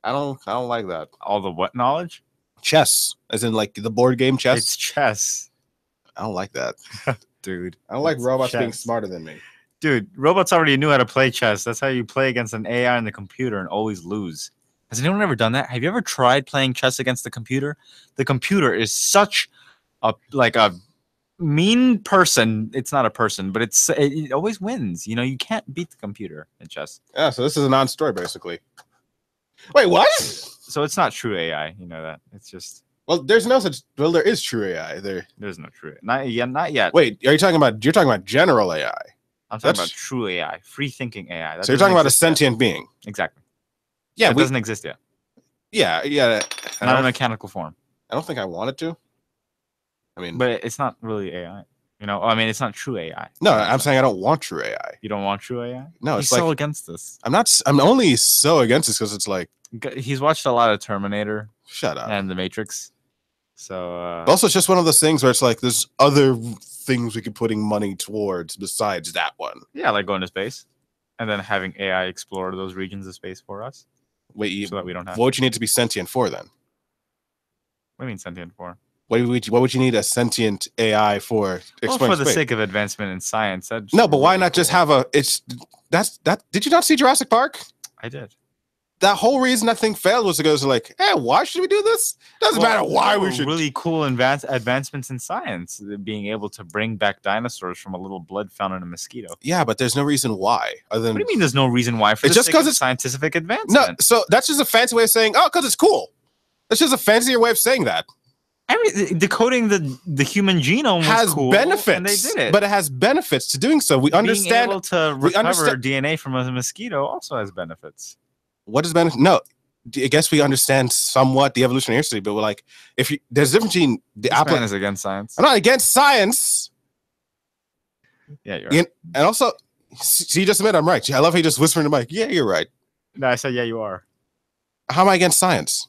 I don't like that. All the what knowledge? Chess, as in like the board game chess. It's chess, I don't like that. dude. I don't like It's robots being chess. smarter than me. Dude, robots already knew how to play chess. That's how you play against an AI on the computer and always lose. Has anyone ever done that? Have you ever tried playing chess against the computer? The computer is such a mean person. It's not a person, but it always wins. You can't beat the computer in chess. Yeah, so this is a non-story basically. Wait, what? So it's not true AI. You know that. It's just Well, there's no such. Well, there is true AI. There. there's no true. Not yet. Not yet. Wait, you're talking about general AI. I'm talking that's- about true AI, free thinking AI. That So you're doesn't talking about a exist yet. sentient being. Exactly. Yeah, That doesn't exist yet. yeah. I not in don't, mechanical form. I don't think I wanted to. I mean, But it's not really AI. You know, I mean, it's not true AI. no, I'm saying I don't want true AI. You don't want true AI? No, He's it's like so against this. I'm only so against this because it's like, He's watched a lot of Terminator shut up. and The Matrix. So Also, it's just one of those things where it's like there's other things we could putting money towards besides that one. yeah, like going to space and then having AI explore those regions of space for us, Wait, so that we don't have. what would you need to be sentient for then? What do you mean sentient for? What would you need a sentient AI for? Well, Explain for the space. sake of advancement in science. That'd No, be but why really not just cool. have a? That. Did you not see Jurassic Park? I did. That whole reason that thing failed was because like, hey, why should we do this? Doesn't matter why we should. Really cool advancements in science, being able to bring back dinosaurs from a little blood found in a mosquito. Yeah, but there's no reason why other than What do you mean? There's no reason why? For It's the just sake 'cause of it's- scientific no. advancement. So that's just a fancy way of saying, oh, because it's cool. That's just a fancier way of saying that. Decoding the human genome was Has cool, benefits, and they did it. but it has benefits to doing so. We Being understand able to we recover understand- DNA from a mosquito also has benefits. what is benefit. No, I guess we understand somewhat the evolutionary history, but we're like, there's a difference between the This apple. man is against science. I'm not against science, Yeah, you're Yeah. right. and also, see, you just admit I'm right. I love how you just whisper in the mic. Yeah, you're right. No, I said yeah, you are. How am I against science?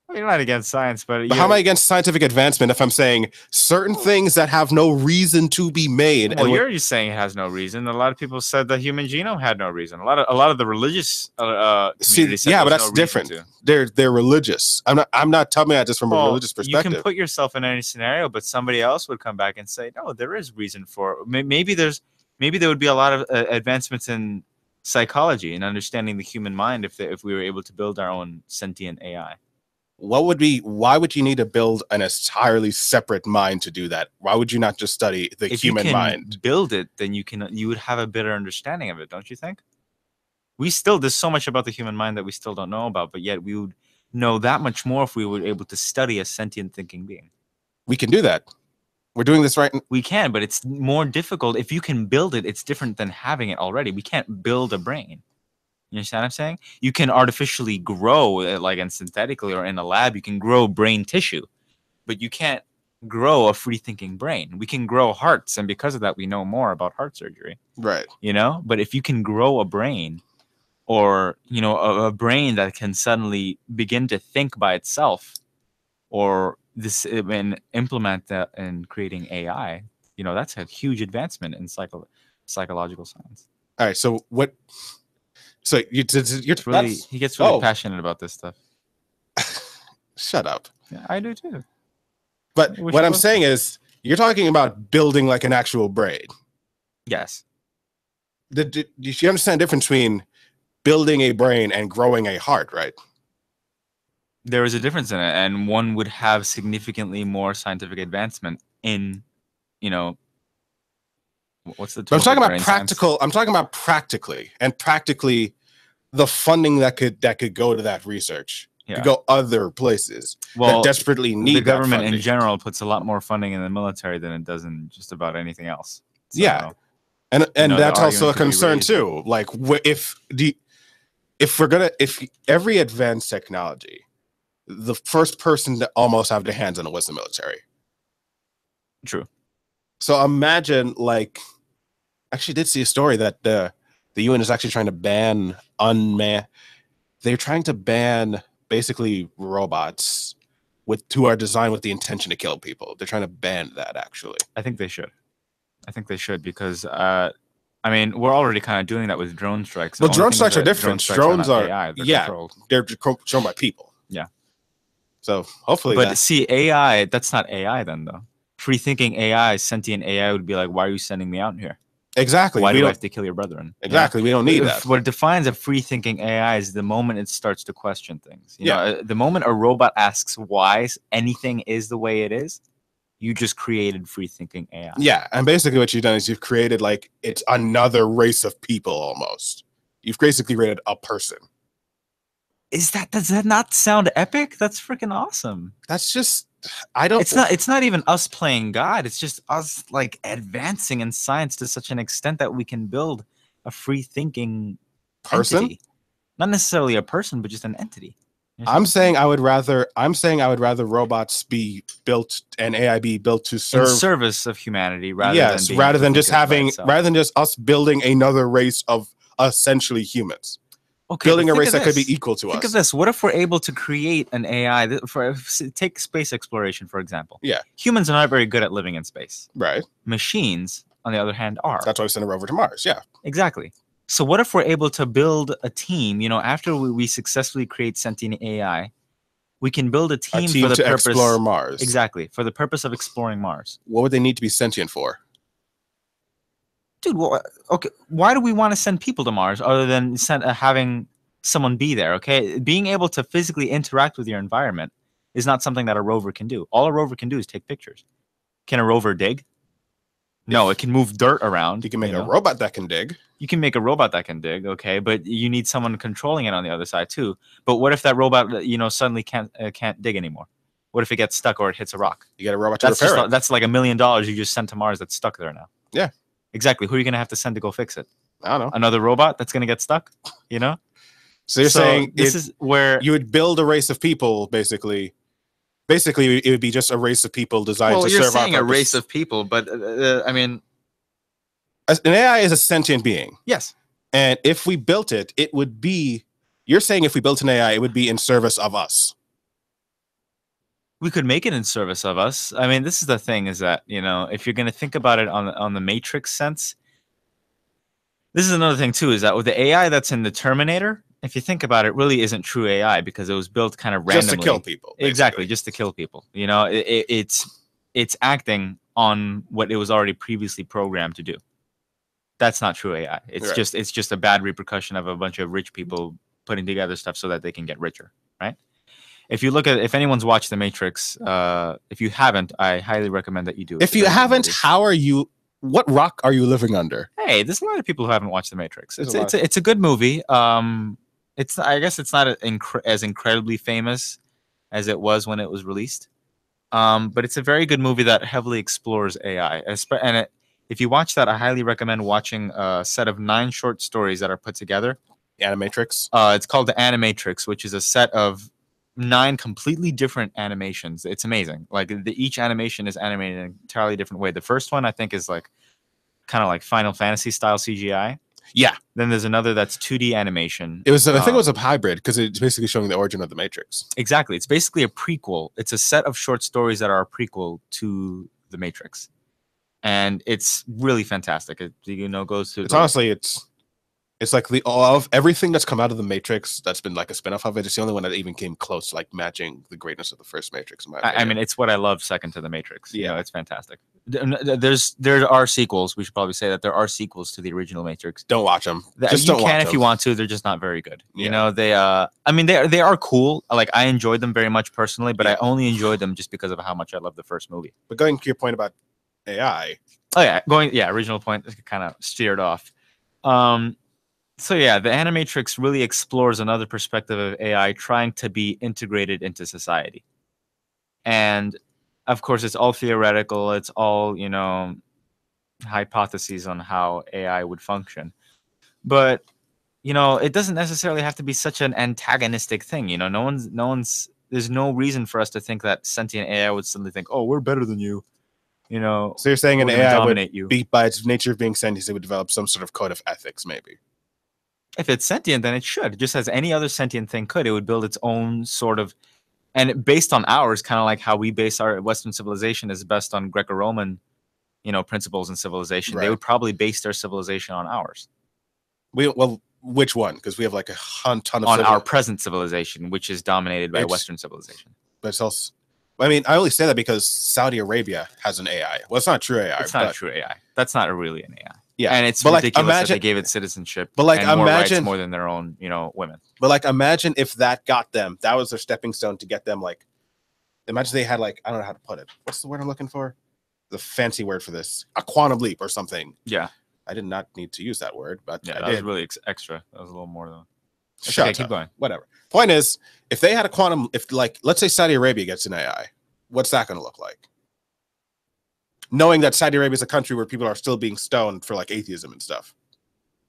Well, you're not against science, but But how am I against scientific advancement if I'm saying certain things that have no reason to be made? Well, and you're just saying it has no reason. A lot of people said the human genome had no reason. A lot of the religious See, community said yeah, but there's that's no reason different. to. They're religious. I'm not telling that just from a Well, religious you perspective. can put yourself in any scenario, but somebody else would come back and say, no, there is reason for it. Maybe there would be a lot of advancements in psychology and understanding the human mind if we were able to build our own sentient AI. Why would you need to build an entirely separate mind to do that? Why would you not just study the If human you can mind? build it, then you would have a better understanding of it, don't you think? There's so much about the human mind that we still don't know about, but yet we would know that much more if we were able to study a sentient thinking being. We can do that. We're doing this right. We can, but it's more difficult. If you can build it, it's different than having it already. We can't build a brain. You understand what I'm saying? You can artificially grow, like and synthetically or in a lab, you can grow brain tissue, but you can't grow a free-thinking brain. We can grow hearts, and because of that, we know more about heart surgery. Right. You know, but if you can grow a brain, or a brain that can suddenly begin to think by itself, or and implement that in creating AI, that's a huge advancement in psychological science. All right. So what? So you're Really, he gets really oh. passionate about this stuff. Shut up. Yeah, I do too. But We what should I'm both- saying is, you're talking about building like an actual brain. Yes. You understand the difference between building a brain and growing a heart, right? There is a difference in it, and one would have significantly more scientific advancement in, what's the term? But I'm talking for about brain science? practical. I'm talking about practically the funding that could go to that research. Yeah. Could go other places Well, that desperately need the that government in funding. general puts a lot more funding in the military than it does in just about anything else. So, Yeah. And the that's also a argument could be concern raised. too. Like if every advanced technology, the first person to almost have their hands on it was the military. True. So imagine, like, actually did see a story that the UN is actually trying to ban unmanned. They're trying to ban basically robots who are designed with the intention to kill people. They're trying to ban that actually. I think they should. Because we're already kind of doing that with drone strikes. Well, The only drone thing is strikes are that different. Drone Drones strikes are- not AI, they're yeah. controlled. They're shown by people. Yeah. So hopefully, But see, AI, that's not AI then, though. Free thinking AI, sentient AI would be like, why are you sending me out here? exactly. Why we do I don't have to kill your brethren? exactly. We don't need that. What defines a free thinking AI is the moment it starts to question things. You Yeah. know, the moment a robot asks why anything is the way it is, you just created free thinking AI. Yeah, and basically what you've done is you've created like it's another race of people almost. You've basically created a person. Does that not sound epic? That's freaking awesome. That's just I don't. It's not even us playing God. It's just us like advancing in science to such an extent that we can build a free thinking Person? entity. Not necessarily a person, but just an entity. I'm saying I would rather robots be built and AI be built to in serve. service of humanity, rather Yes, than being rather able than to just think of it by having, itself. rather than just us building another race of essentially humans, Okay, building but a think race of that could this. be equal to Think us. of this. What if we're able to create an AI take space exploration, for example? Yeah. Humans are not very good at living in space. Right. Machines, on the other hand, are. That's why we sent a rover to Mars. Yeah. Exactly. So what if we're able to build a team, after we successfully create sentient AI, we can build a A team, team for the to purpose explore Mars. Exactly, for the purpose of exploring Mars. What would they need to be sentient for? Dude, well, okay, why do we want to send people to Mars other than having someone be there, okay? Being able to physically interact with your environment is not something that a rover can do. All a rover can do is take pictures. Can a rover dig? No, it can move dirt around. You can make know? a robot that can dig. You can make a robot that can dig, okay, but you need someone controlling it on the other side too. But what if that robot, suddenly can't dig anymore? What if it gets stuck or it hits a rock? You get a robot to repair it. That's like $1 million you just sent to Mars that's stuck there now. Yeah. Exactly. Who are you going to have to send to go fix it? I don't know. Another robot that's going to get stuck, So you're saying this is where you would build a race of people, basically. Basically, it would be just a race of people designed to you're serve our saying a purpose. race of people, but I mean, An AI is a sentient being. yes. And if we built it, it would be, you're saying if we built an AI, it would be in service of us. We could make it in service of us. I mean, this is the thing is that, if you're going to think about it on the Matrix sense, this is another thing too, is that with the AI that's in the Terminator, if you think about it, really isn't true AI because it was built kind of randomly. Just to kill people. Basically. Exactly, just to kill people. It's acting on what it was already previously programmed to do. That's not true AI. It's Right. just a bad repercussion of a bunch of rich people putting together stuff so that they can get richer, right? If anyone's watched The Matrix, if you haven't, I highly recommend that you do. If It's a you very good haven't, movie. what rock are you living under? Hey, there's a lot of people who haven't watched The Matrix. There's a lot. It's a good movie. I guess it's not as incredibly famous as it was when it was released. But it's a very good movie that heavily explores AI. If you watch that, I highly recommend watching a set of 9 short stories that are put together. Animatrix? It's called The Animatrix, which is a set of 9 completely different animations. It's amazing. Like each animation is animated in an entirely different way. The first one I think is like kind of like Final Fantasy style CGI. Yeah. Then there's another that's 2D animation. I think it was a hybrid because it's basically showing the origin of the Matrix. Exactly. It's basically a prequel. It's a set of short stories that are a prequel to The Matrix. And it's really fantastic. It goes through. Honestly, it's like of everything that's come out of the Matrix that's been like a spin-off of it. It's the only one that even came close to like matching the greatness of the first Matrix. In my opinion. I mean, it's what I love second to The Matrix. Yeah. It's fantastic. There are sequels. We should probably say that there are sequels to the original Matrix. Don't watch them. Just You don't can watch if them. you want to. They're just not very good. Yeah. They are cool. Like I enjoyed them very much personally, but Yeah. I only enjoyed them just because of how much I love the first movie. But going to your point about AI, Oh yeah, original point kind of steered off. So yeah, the Animatrix really explores another perspective of AI trying to be integrated into society. And of course, it's all theoretical. It's all, hypotheses on how AI would function. But, it doesn't necessarily have to be such an antagonistic thing. There's no reason for us to think that sentient AI would suddenly think, oh, we're better than you. so you're saying an we're gonna AI dominate would you. be, by its nature of being sentient, it would develop some sort of code of ethics, maybe. If it's sentient, then it should. Just as any other sentient thing could. It would build its own sort of, and based on ours, kind of like how we base our Western civilization is based on Greco-Roman, principles and civilization. They Right. would probably base their civilization on ours, Which one? Because we have like a ton of on our present civilization, which is dominated by It's- Western civilization. but it's also, I mean, I only say that because Saudi Arabia has an AI. Well, it's not true AI. It's not but, a true AI. That's not really an AI. Yeah, And it's but, like, ridiculous that imagine- they gave it citizenship But, like, and more rights imagine- more than their own, women. But like, imagine if that got them. That was their stepping stone to get them. Like, imagine they had like, I don't know how to put it. What's the word I'm looking for? The fancy word for this, a quantum leap or something. Yeah. I did not need to use that word, but Yeah, I that was did. really extra. That was a little more than. Shut okay, keep up. going. Whatever. Point is, if they had a quantum, if like, let's say Saudi Arabia gets an AI, what's that going to look like? Knowing that Saudi Arabia is a country where people are still being stoned for like atheism and stuff.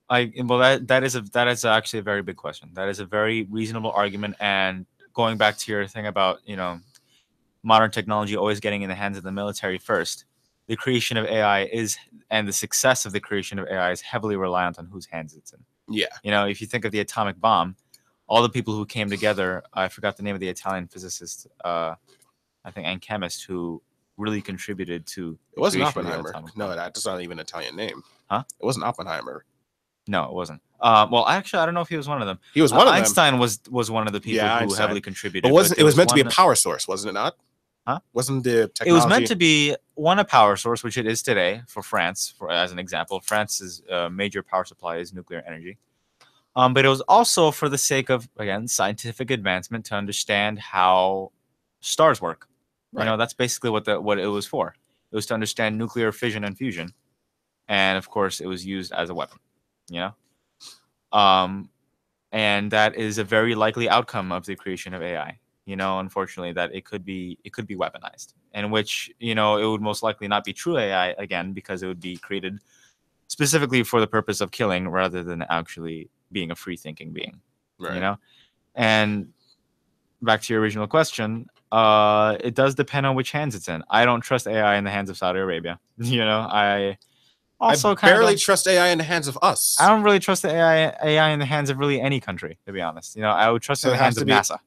That is actually a very big question. That is a very reasonable argument, and going back to your thing about, modern technology always getting in the hands of the military first, the creation of AI and the success of the creation of AI is heavily reliant on whose hands it's in. Yeah. If you think of the atomic bomb, all the people who came together, I forgot the name of the Italian physicist, I think, and chemist who really contributed to. It wasn't creation of the Oppenheimer. atomic No, bomb. that's not even an Italian name. Huh? It wasn't Oppenheimer. No, it wasn't. Well, actually, I don't know if he was one of them. He was one of them. Einstein was one of the people Yeah, who Einstein. heavily contributed. But wasn't it there was meant to be a one- power source, wasn't it not? Huh? Wasn't the technology? It was meant to be a power source, which it is today for France. As an example, France's major power supply is nuclear energy. But it was also for the sake of, again, scientific advancement to understand how stars work. Right. That's basically what it was for. It was to understand nuclear fission and fusion, and of course, it was used as a weapon. And that is a very likely outcome of the creation of AI. Unfortunately, that it could be weaponized, in which it would most likely not be true AI again, because it would be created specifically for the purpose of killing rather than actually being a free thinking being. Right. And back to your original question, it does depend on which hands it's in. I don't trust AI in the hands of Saudi Arabia. I also I barely trust AI in the hands of us. I don't really trust the AI in the hands of really any country, to be honest. I would trust So it in it the hands has of to be- NASA.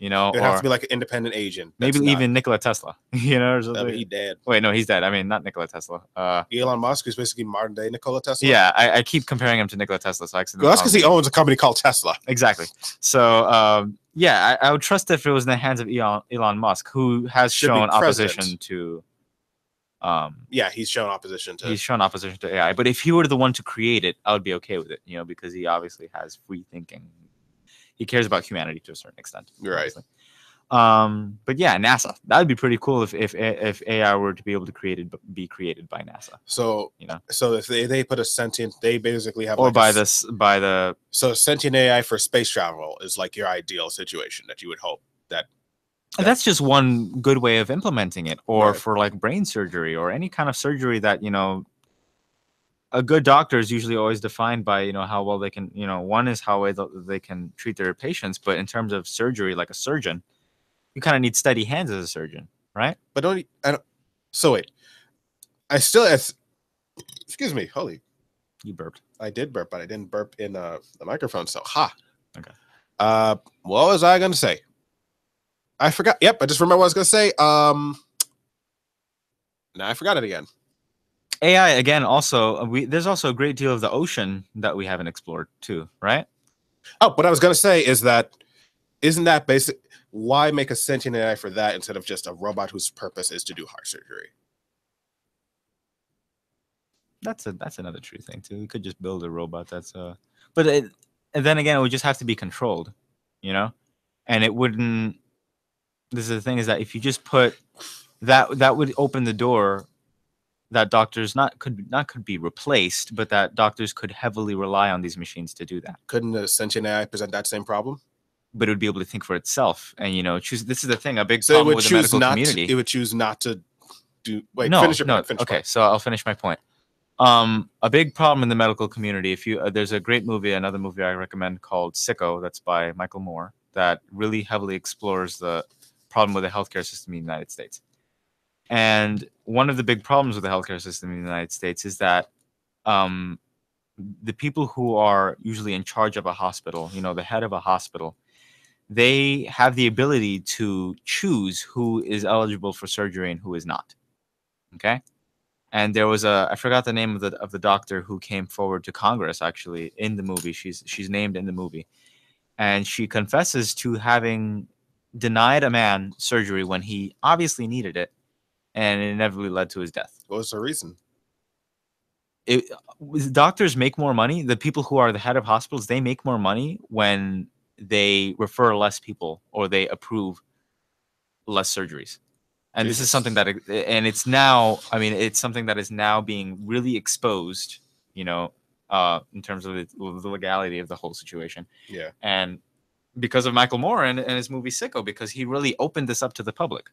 It has to be like an independent agent. maybe That's not- even Nikola Tesla. Or something. He dead. Wait, no, he's dead. I mean, not Nikola Tesla. Elon Musk is basically modern day Nikola Tesla. Yeah, I keep comparing him to Nikola Tesla. So I accidentally Well, that's because he owns a company called Tesla. Exactly. So, yeah, I would trust if it was in the hands of Elon Musk, who has Should be shown president. opposition to. Yeah, he's shown opposition to. He's shown opposition to AI. But if he were the one to create it, I would be okay with it. Because he obviously has free thinking. He cares about humanity to a certain extent. You're right. Obviously. But yeah, NASA. That would be pretty cool if AI were to be able to be created by NASA. So So if they put a sentient, they basically have Or like by the. So sentient AI for space travel is like your ideal situation that you would hope that. That's just one good way of implementing it, or Right. for like brain surgery or any kind of surgery that a good doctor is usually always defined by how well they can. One is how well they can treat their patients, but in terms of surgery, like a surgeon, you kind of need steady hands as a surgeon, right? But I don't. So wait, I still. Excuse me. Holy. You burped. I did burp, but I didn't burp in the microphone. So Okay. What was I gonna say? I forgot. Yep, I just remember what I was gonna say. Now I forgot it again. AI again. Also, there's also a great deal of the ocean that we haven't explored too, right? Oh, what I was gonna say is that isn't that basic? Why make a sentient AI for that instead of just a robot whose purpose is to do heart surgery? That's another true thing too. We could just build a robot but and then again, it would just have to be controlled, and it wouldn't. This is the thing, is that if you just put that would open the door that doctors could be replaced, but that doctors could heavily rely on these machines to do that. Couldn't a sentient AI present that same problem? But it would be able to think for itself, and choose. This is the thing. A big So it problem would with the choose medical not. community. It would choose not to do. Wait, No, finish your no. point. Finish your Okay, point. so I'll finish my point. A big problem in the medical community. If you there's a great movie, another movie I recommend called Sicko. That's by Michael Moore. That really heavily explores the problem with the healthcare system in the United States. And one of the big problems with the healthcare system in the United States is that the people who are usually in charge of a hospital, the head of a hospital, they have the ability to choose who is eligible for surgery and who is not. Okay? And there was I forgot the name of the doctor who came forward to Congress actually in the movie. She's named in the movie. And she confesses to having denied a man surgery when he obviously needed it, and it inevitably led to his death. What was the reason? Doctors make more money. The people who are the head of hospitals, they make more money when they refer less people or they approve less surgeries. And this is something that, and it's now, it's something that is now being really exposed, in terms of the legality of the whole situation. Yeah. And because of Michael Moore and his movie Sicko, because he really opened this up to the public.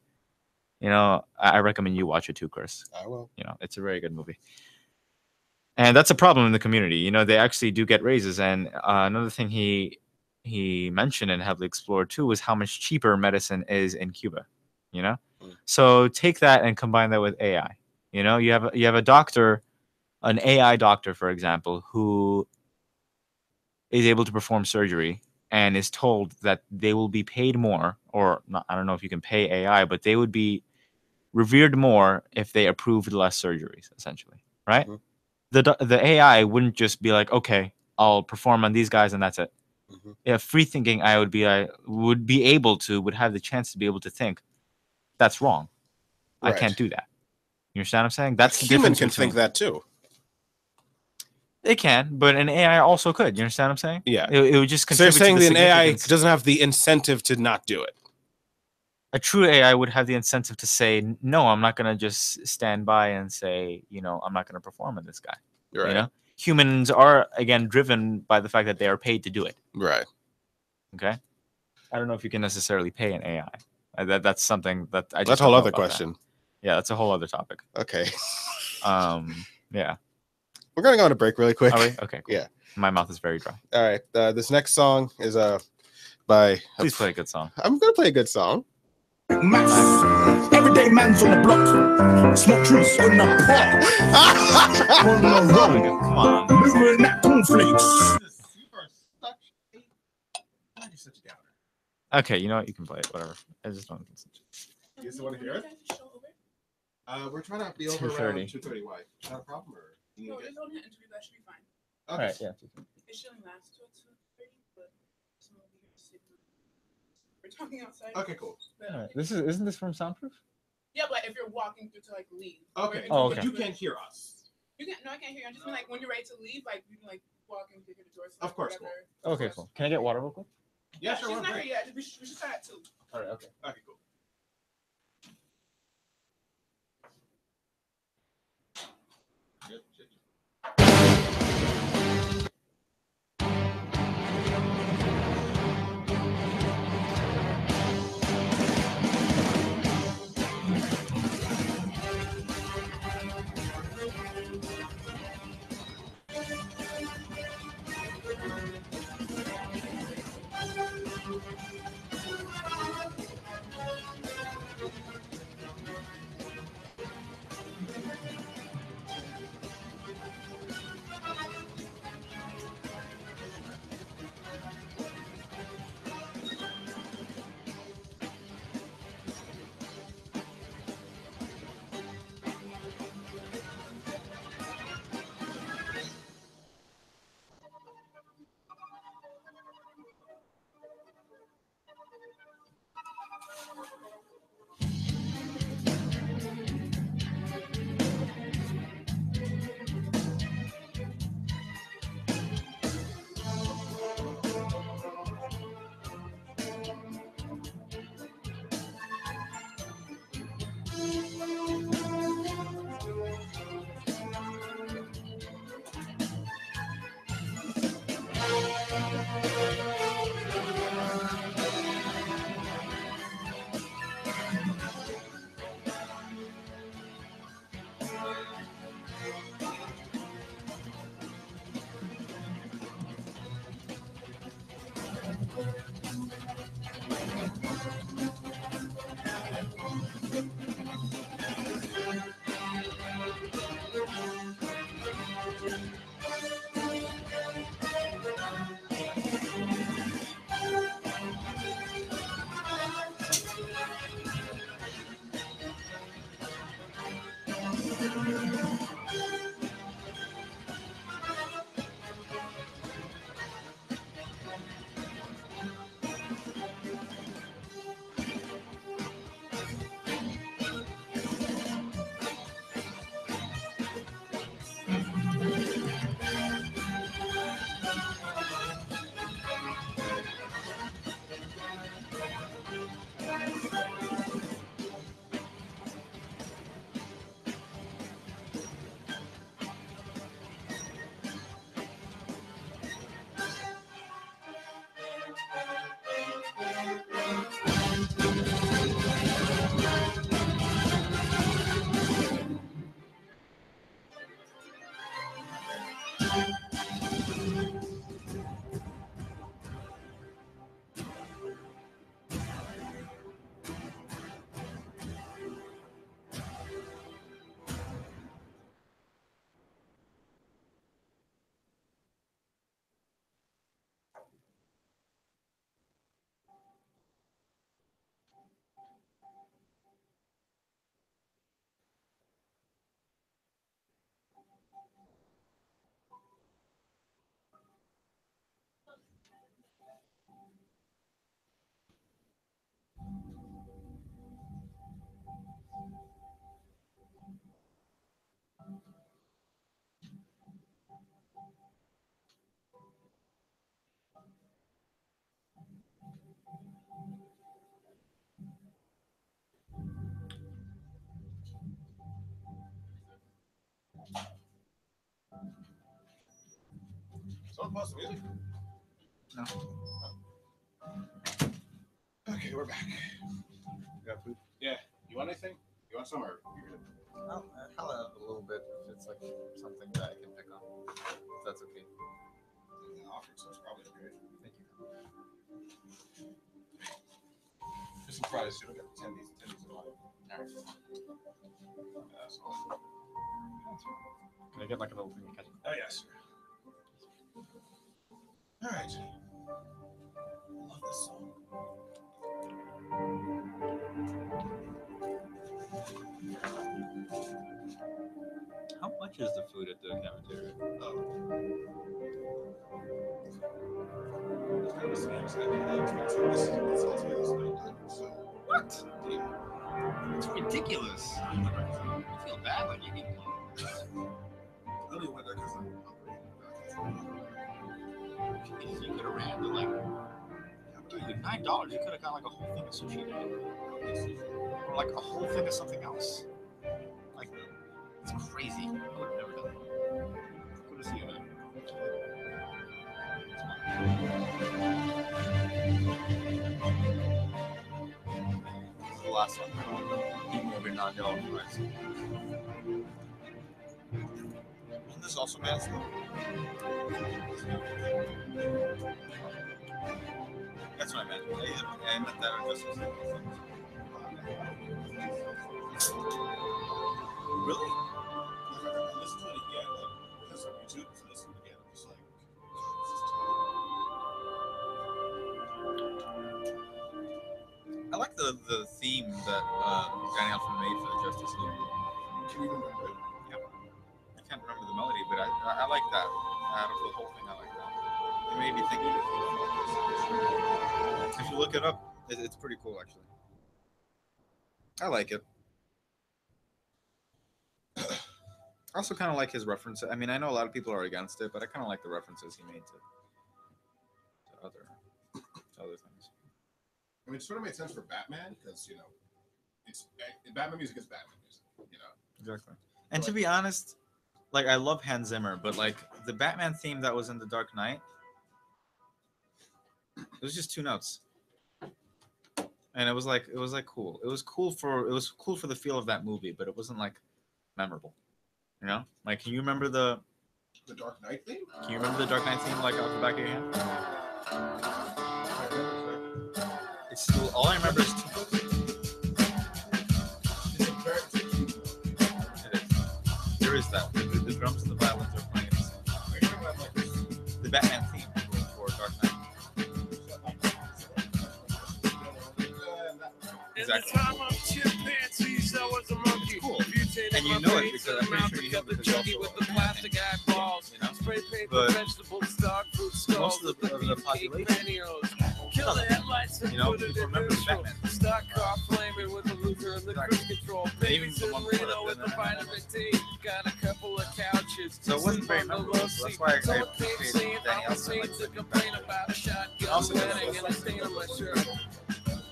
I recommend you watch it too, Chris. I will. It's a very good movie. And that's a problem in the community. They actually do get raises. And another thing he he mentioned and heavily explored too was how much cheaper medicine is in Cuba. You know, Mm. so take that and combine that with AI. You know, you have a doctor, an AI doctor, for example, who is able to perform surgery and is told that they will be paid more, or not, I don't know if you can pay AI, but they would be revered more if they approved less surgeries, essentially, right? Mhm. The AI wouldn't just be like, okay, I'll perform on these guys and that's it. Mhm. If free thinking AI would have the chance to be able to think that's wrong. I Right. can't do that. You understand what I'm saying? A That's the human difference can between think that too. It can, but an AI also could. You understand what I'm saying? Yeah. It would just So you're contribute saying to that the an AI significance. doesn't have the incentive to not do it. A true AI would have the incentive to say, no, I'm not going to just stand by and say, you know, I'm not going to perform on this guy. Right. You know, humans are, again, driven by the fact that they are paid to do it. Right. Okay. I don't know if you can necessarily pay an AI. That's something that I just That's a don't whole know other about that. question. Yeah, that's a whole other topic. Okay. Yeah. We're gonna go on a break really quick. Are we? Okay. Cool. Yeah. My mouth is very dry. All right. This next song is by. Please play a good song. I'm gonna play a good song. Mass. Everyday man's on the block. Smoke trees in the park. On the road. Come on. Moving that cornflakes. Okay, you know what? You can play it. Whatever. I just don't. You guys want to hear it? We're trying to be over 2:30. around 2:30. Why? Is that a problem or? You No, need to it's only an interview. That should be fine. get... All right. Yeah. It shouldn't last till 2:30, but someone will be here to sit. We're talking outside. Okay, cool. But, All right. Isn't this from Soundproof? yeah, but if you're walking through to like leave. Okay. Oh, But okay. you can't hear us. You can. No, I can't hear you. I just mean like when you're ready to leave, like you can like walk and get to the door. Of course, whatever. Okay. Cool. Can I get water real quick? Yeah, sure. She's we're not great. here yet. We should start at 2. All right. Okay. Okay, cool. want to pause the music? No. Okay, we're back. You got food? Yeah. You want anything? You want some or you're good? I'll have a little bit if it's like something that I can pick on. If that's okay. Offered, so it's probably okay. Thank you. Just some fries. You don't get attendees. Attendees are live. Can I get like a little thing to catch? Oh, yes. All right. I love this song. How much is the food at the cafeteria? What? It's ridiculous. I feel bad like you can. I only went there because I'm hungry. You could have ran to like, dude, $9. You could have got like a whole thing of sushi, or like a whole thing of something else. Like, it's crazy. I would have never done that. Good to see you, man. This is the last one. Even if you're not going for it. Isn't this also bad stuff? That's what I meant. I meant that or just really? Listen to it again, like, because on YouTube, so listen to it again. Just like, I like the theme that Danny Elfman made for the Justice League. can you even remember it? I can't remember the melody, but I like that. Out of the whole thing, I like that. It made me think. If you look it up, it's pretty cool, actually. I like it. I also kind of like his references. I mean, I know a lot of people are against it, but I kind of like the references he made to other things. I mean, it sort of made sense for Batman because, you know, Batman music is Batman music, you know. Exactly. And to be honest, like, I love Hans Zimmer, but like the Batman theme that was in The Dark Knight, it was just two notes. And it was cool. It was cool for the feel of that movie, but it wasn't like memorable. You know? Like, can you remember the Dark Knight theme? Can you remember the Dark Knight theme like off the back of your hand? It's still all I remember is two notes. There is that. The drums and the violins are playing at the same time. The Batman theme for Dark Knight. Exactly. Chimpanzees, I was a monkey. Cool. And you know it because I'm pretty sure you know because also with the plastic eyeballs. You know? Spray paint But vegetables, dog food skulls, most of the population, kill the headlights and you know, put it people in remember neutral. Batman. Stock car flaming with the Luther and the cruise control. And even Babies the in one before Reno that, with the then, vitamin D. Got a couple of couches. So it wasn't very Sleep on the memorable. low So that's seat. why I Someone came appreciate saying Danny I'm Elfman saying like to that. complain about a shotgun Also, wedding and a stain on my shirt.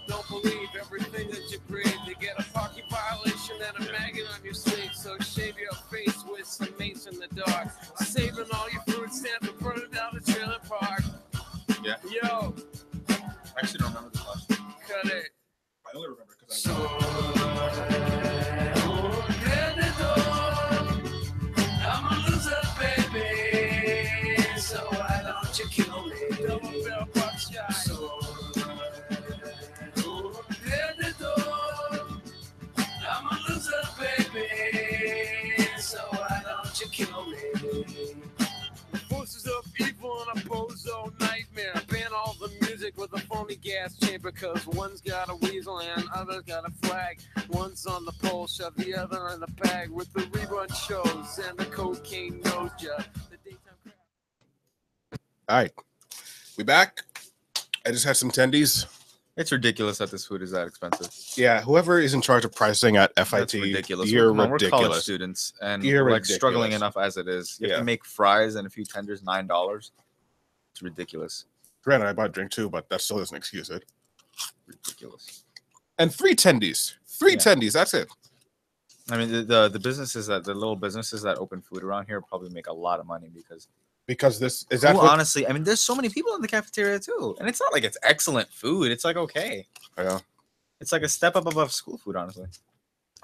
Don't believe everything that you breathe. You get a parking violation and a maggot on your sleeve. So shave your face with some mace in the dark. Saving all your food stamps and burning down the trailer park. Yeah. Yo, I actually don't remember the last one. cut it. I only remember because I'm a loser, baby. So why don't you kill me? Double barrel buckshot. I'm a loser, baby. So why don't you kill me? The forces of evil and a bozo nightmare. Ban all the music with a phony gas chamber. Cause one's got a weasel and other's got a flag. One's on the pole, shove the other in the bag. With the rerun shows and the cocaine nose job. The daytime crowd. All right, we back. I just had some tendies. It's ridiculous that this food is that expensive. Yeah, whoever is in charge of pricing at FIT, That's ridiculous. you're Come on, we're college ridiculous. students, and You're we're like struggling ridiculous. enough as it is. You have Yeah. to make fries and a few tenders $9. It's ridiculous. Granted, I bought a drink too, but that still doesn't excuse it. Ridiculous. And three tendies. Yeah. Tendies, that's it. I mean, the businesses the little businesses that open food around here probably make a lot of money because Because this is that Who what honestly, I mean, there's so many people in the cafeteria too, and it's not like it's excellent food. It's like okay. I know. It's like a step up above school food, honestly. Do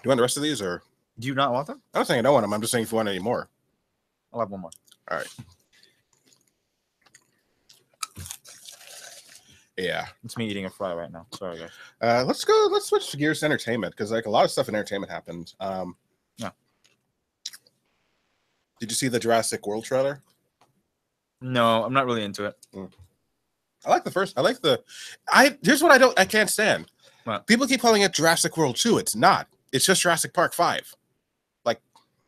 you want the rest of these or Do you not want them? I'm not saying I don't want them, I'm just saying if you want any more. I'll have one more. All right. Yeah. It's me eating a fry right now. Sorry, guys. Let's switch gears to entertainment because like a lot of stuff in entertainment happened. Yeah. Did you see the Jurassic World trailer? No, I'm not really into it. I like the first. Here's what I can't stand. What? People keep calling it Jurassic World 2. It's not. It's just Jurassic Park 5.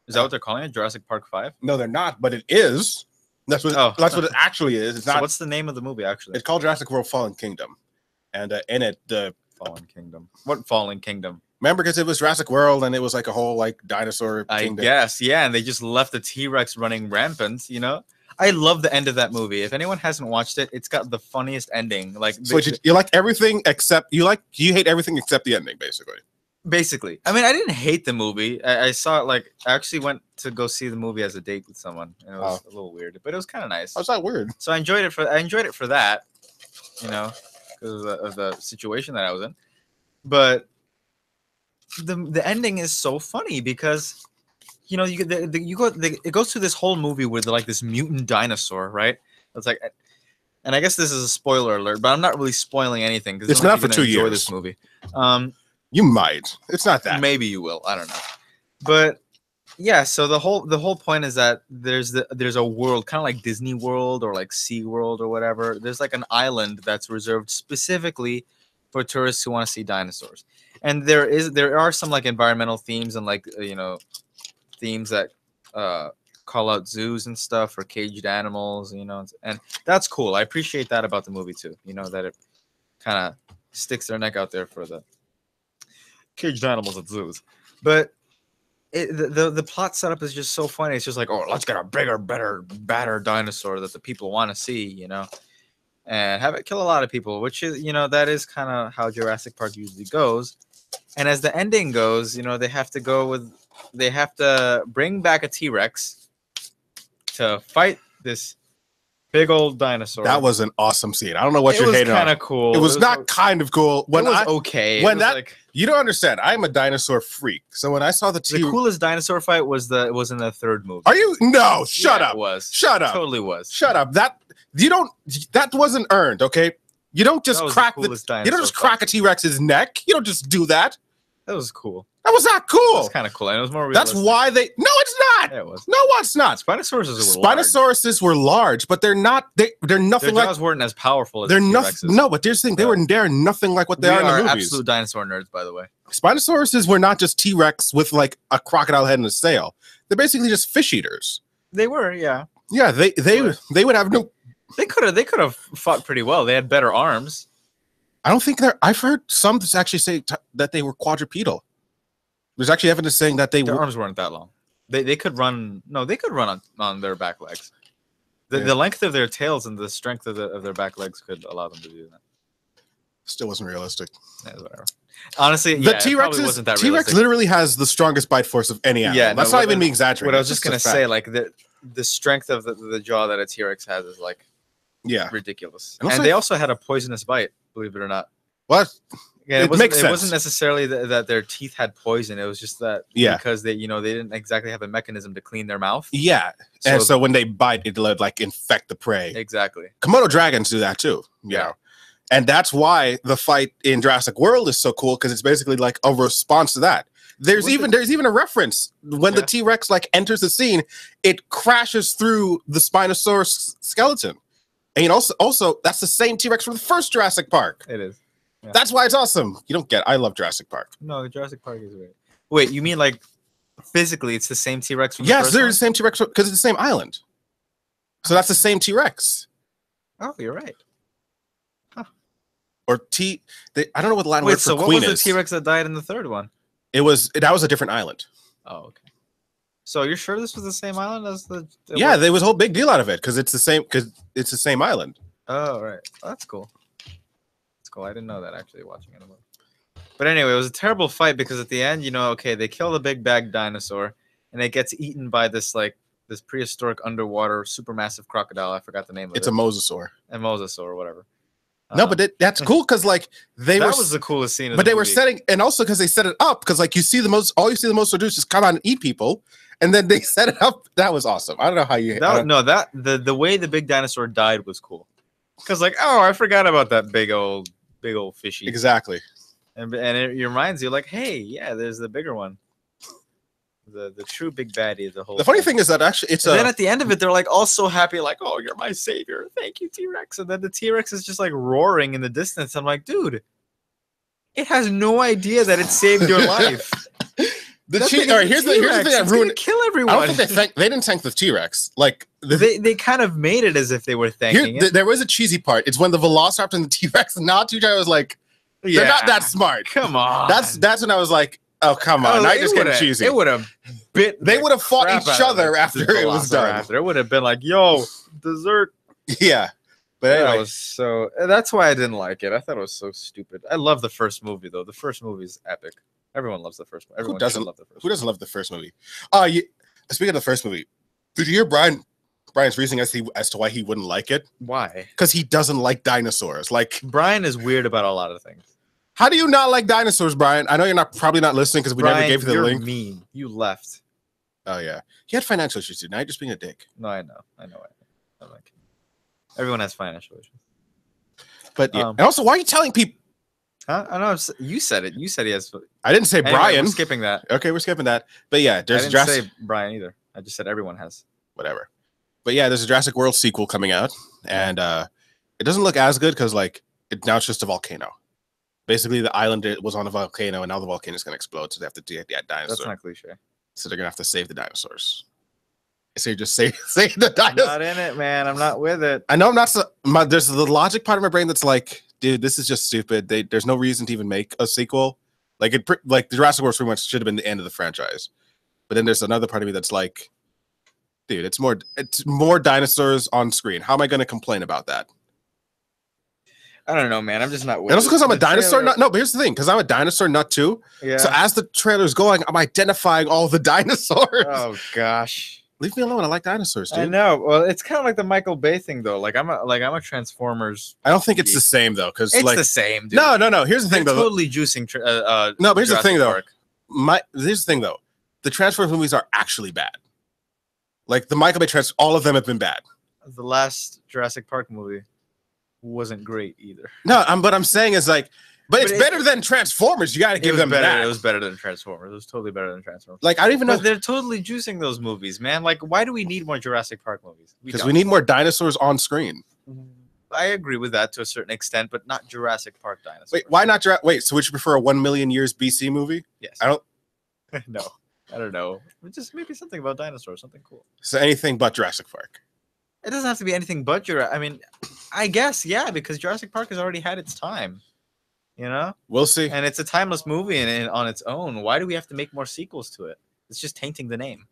Is that what they're calling it? Jurassic Park 5? No, they're not, but it is. That's what that's what it actually is. It's So not. what's the name of the movie actually? It's called Jurassic World Fallen Kingdom. And in it, Fallen Kingdom. What Fallen Kingdom? remember because it was Jurassic World and it was like a whole like dinosaur I kingdom. guess, yeah, and they just left the T-Rex running rampant, you know? I love the end of that movie. If anyone hasn't watched it, it's got the funniest ending. Like So you like everything except you hate everything except the ending, basically. basically. I mean, I didn't hate the movie. I saw it like I actually went to go see the movie as a date with someone, and it was a little weird, but it was kind of nice. How's that weird? So I enjoyed it for that, you know, because of the situation that I was in. But the ending is so funny because you know it goes through this whole movie with like this mutant dinosaur, right? It's like, and I guess this is a spoiler alert, but I'm not really spoiling anything because It's not for 2 years. This movie. You might. It's not that. Maybe you will. I don't know. But yeah, so the whole point is that there's a world kind of like Disney World or like Sea World or whatever. There's like an island that's reserved specifically for tourists who want to see dinosaurs. And there are some like environmental themes and like you know themes that call out zoos and stuff or caged animals, you know, and that's cool. I appreciate that about the movie too. You know that it kind of sticks their neck out there for the caged animals at zoos. But the plot setup is just so funny. It's just like, oh, let's get a bigger, better, badder dinosaur that the people want to see, you know, and have it kill a lot of people, which is, you know, that is kind of how Jurassic Park usually goes. And as the ending goes, you know, they have to bring back a T-Rex to fight this big old dinosaur. That was an awesome scene. I don't know what you're hating on. It was kind of cool. It was not kind of cool. When it was okay. When it was that like, you don't understand. I'm a dinosaur freak. So when I saw the coolest dinosaur fight was in the third movie. Are you? No, shut up. It was. Shut up. It totally was. Shut up. That wasn't earned, okay? You don't just crack you don't just crack a T-Rex's neck. You don't just do that. That was cool. That was not cool. It was kind of cool. And it was more realistic. That's why they. No, it's not. Yeah, it was. No, it's not. Spinosaurus were large, but they're not. They're nothing Their like. jaws weren't as powerful as They're T-Rexes. nothing. No, but here's the thing. They're nothing like what they are in the movies. Absolute dinosaur nerds, by the way. Spinosauruses were not just T-Rex with like a crocodile head and a sail. They're basically just fish eaters. They were, yeah. Yeah, they would have no. They could have fought pretty well. They had better arms. I don't think they're. I've heard some actually say that they were quadrupedal. There's actually evidence saying that their arms weren't that long. They could run. No, they could run on their back legs. The length of their tails and the strength of their back legs could allow them to do that. Still wasn't realistic. Yeah, whatever. Honestly, the T-Rex wasn't that T-Rex literally has the strongest bite force of any animal. Yeah, that's not even me exaggerating. What I was just gonna say, like the strength of the jaw that a T-Rex has is like ridiculous. And they also had a poisonous bite, believe it or not. What? Yeah, it makes sense. It wasn't necessarily that their teeth had poison. It was just that because they didn't exactly have a mechanism to clean their mouth. Yeah, and so when they bite, it would like infect the prey. Exactly. Komodo dragons do that too. Yeah. And that's why the fight in Jurassic World is so cool because it's basically like a response to that. There's even a reference when the T-Rex like enters the scene, it crashes through the Spinosaurus skeleton, and also that's the same T-Rex from the first Jurassic Park. It is. Yeah. That's why it's awesome. You don't get. I love Jurassic Park. No, Jurassic Park is great. Wait, you mean like physically it's the same T-Rex? Yes, they're the same T-Rex because it's the same island. So that's the same T-Rex. Oh, you're right. Or I don't know what the Latin word for so what queen was is. The T-Rex that died in the third one? That was a different island. Oh, okay. So you're sure this was the same island as the? Yeah, there was a whole big deal out of it because it's the same island. Oh, right. Oh, that's cool. That's cool. I didn't know that actually watching it. But anyway, it was a terrible fight because at the end, you know, okay, they kill the big bag dinosaur and it gets eaten by this like this prehistoric underwater supermassive crocodile. I forgot the name of It's it. a mosasaur. A mosasaur or whatever. No, but that's cool because like that was the coolest scene. But they were setting, and also because they set it up, because like you see all you see the mosasaur do is just come out and eat people, and then they set it up. That was awesome. I don't know how you. The way the big dinosaur died was cool. Because like, oh, I forgot about that big old fishy. Exactly. And it reminds you like, hey, yeah, there's the bigger one. The true big baddie of the whole. The funny thing is that actually then at the end of it, they're like all so happy, like, oh, you're my savior. Thank you, T-Rex. And then the T-Rex is just like roaring in the distance. I'm like, dude, it has no idea that it saved your life. All right, here's the thing that ruined. Kill everyone. I don't think they didn't thank the T-Rex. Like they kind of made it as if they were thanking it. There was a cheesy part. It's when the Velociraptor and the T-Rex not each other was like, they're not that smart. Come on. That's when I was like, oh come on, now you're just getting cheesy. It would have bit. They would have fought each other after it was done. It would have been like, yo, dessert. Yeah. But anyway. That's why I didn't like it. I thought it was so stupid. I love the first movie though. The first movie is epic. Everyone loves the first one. Everyone Who doesn't love the first? Who doesn't love the first movie? Speaking of the first movie, did you hear Brian's reasoning as to why he wouldn't like it? Why? Because he doesn't like dinosaurs. Like Brian is weird about a lot of things. How do you not like dinosaurs, Brian? I know you're probably not listening because we never gave you the link. Mean. You left. Oh yeah, he had financial issues, dude. Now you're just being a dick. No, I know. I'm like, everyone has financial issues. But yeah. And also, why are you telling people? Huh? I know you said it. You said he has. I didn't say anyway, Brian. We're skipping that. Okay, we're skipping that. But yeah, there's I didn't say Brian either. I just said everyone has. Whatever. But yeah, there's a Jurassic World sequel coming out, and it doesn't look as good because like now it's just a volcano. Basically, the island was on a volcano, and now the volcano is going to explode, so they have to get the dinosaurs. That's not cliche. So they're going to have to save the dinosaurs. So you just save the dinosaurs. I'm not in it, man. I'm not with it. I know I'm not. There's the logic part of my brain that's like, dude, this is just stupid. There's no reason to even make a sequel. Like the Jurassic World pretty much should have been the end of the franchise. But then there's another part of me that's like, dude, it's more dinosaurs on screen. How am I going to complain about that? I don't know, man. I'm just not with it. And also because I'm a dinosaur trailer... nut. No, but here's the thing. Because I'm a dinosaur nut too. Yeah. So as the trailer's going, I'm identifying all the dinosaurs. Oh, gosh. Leave me alone. I like dinosaurs, dude. I know. Well, it's kind of like the Michael Bay thing, though. Like I'm a Transformers. I don't think it's the same, though. Because it's like, the same, dude. No. Here's the thing, though. Totally juicing. No, but here's the thing, though. Park. Here's the thing, though. The Transformers movies are actually bad. Like the Michael Bay all of them have been bad. The last Jurassic Park movie wasn't great either. No, but I'm saying is like, but it's better than Transformers. You got to give them better. that. It was better than Transformers. It was totally better than Transformers. Like I don't even know. But they're totally juicing those movies, man. Like, why do we need more Jurassic Park movies? Because we need more dinosaurs on screen. I agree with that to a certain extent, but not Jurassic Park dinosaurs. Wait, why not? Wait, so would you prefer a 1 million years BC movie? Yes. I don't. No, I don't know. Just maybe something about dinosaurs, something cool. So anything but Jurassic Park. It doesn't have to be anything but Jurassic. I mean, I guess yeah, because Jurassic Park has already had its time. You know, we'll see. And it's a timeless movie and on its own. Why do we have to make more sequels to it? It's just tainting the name.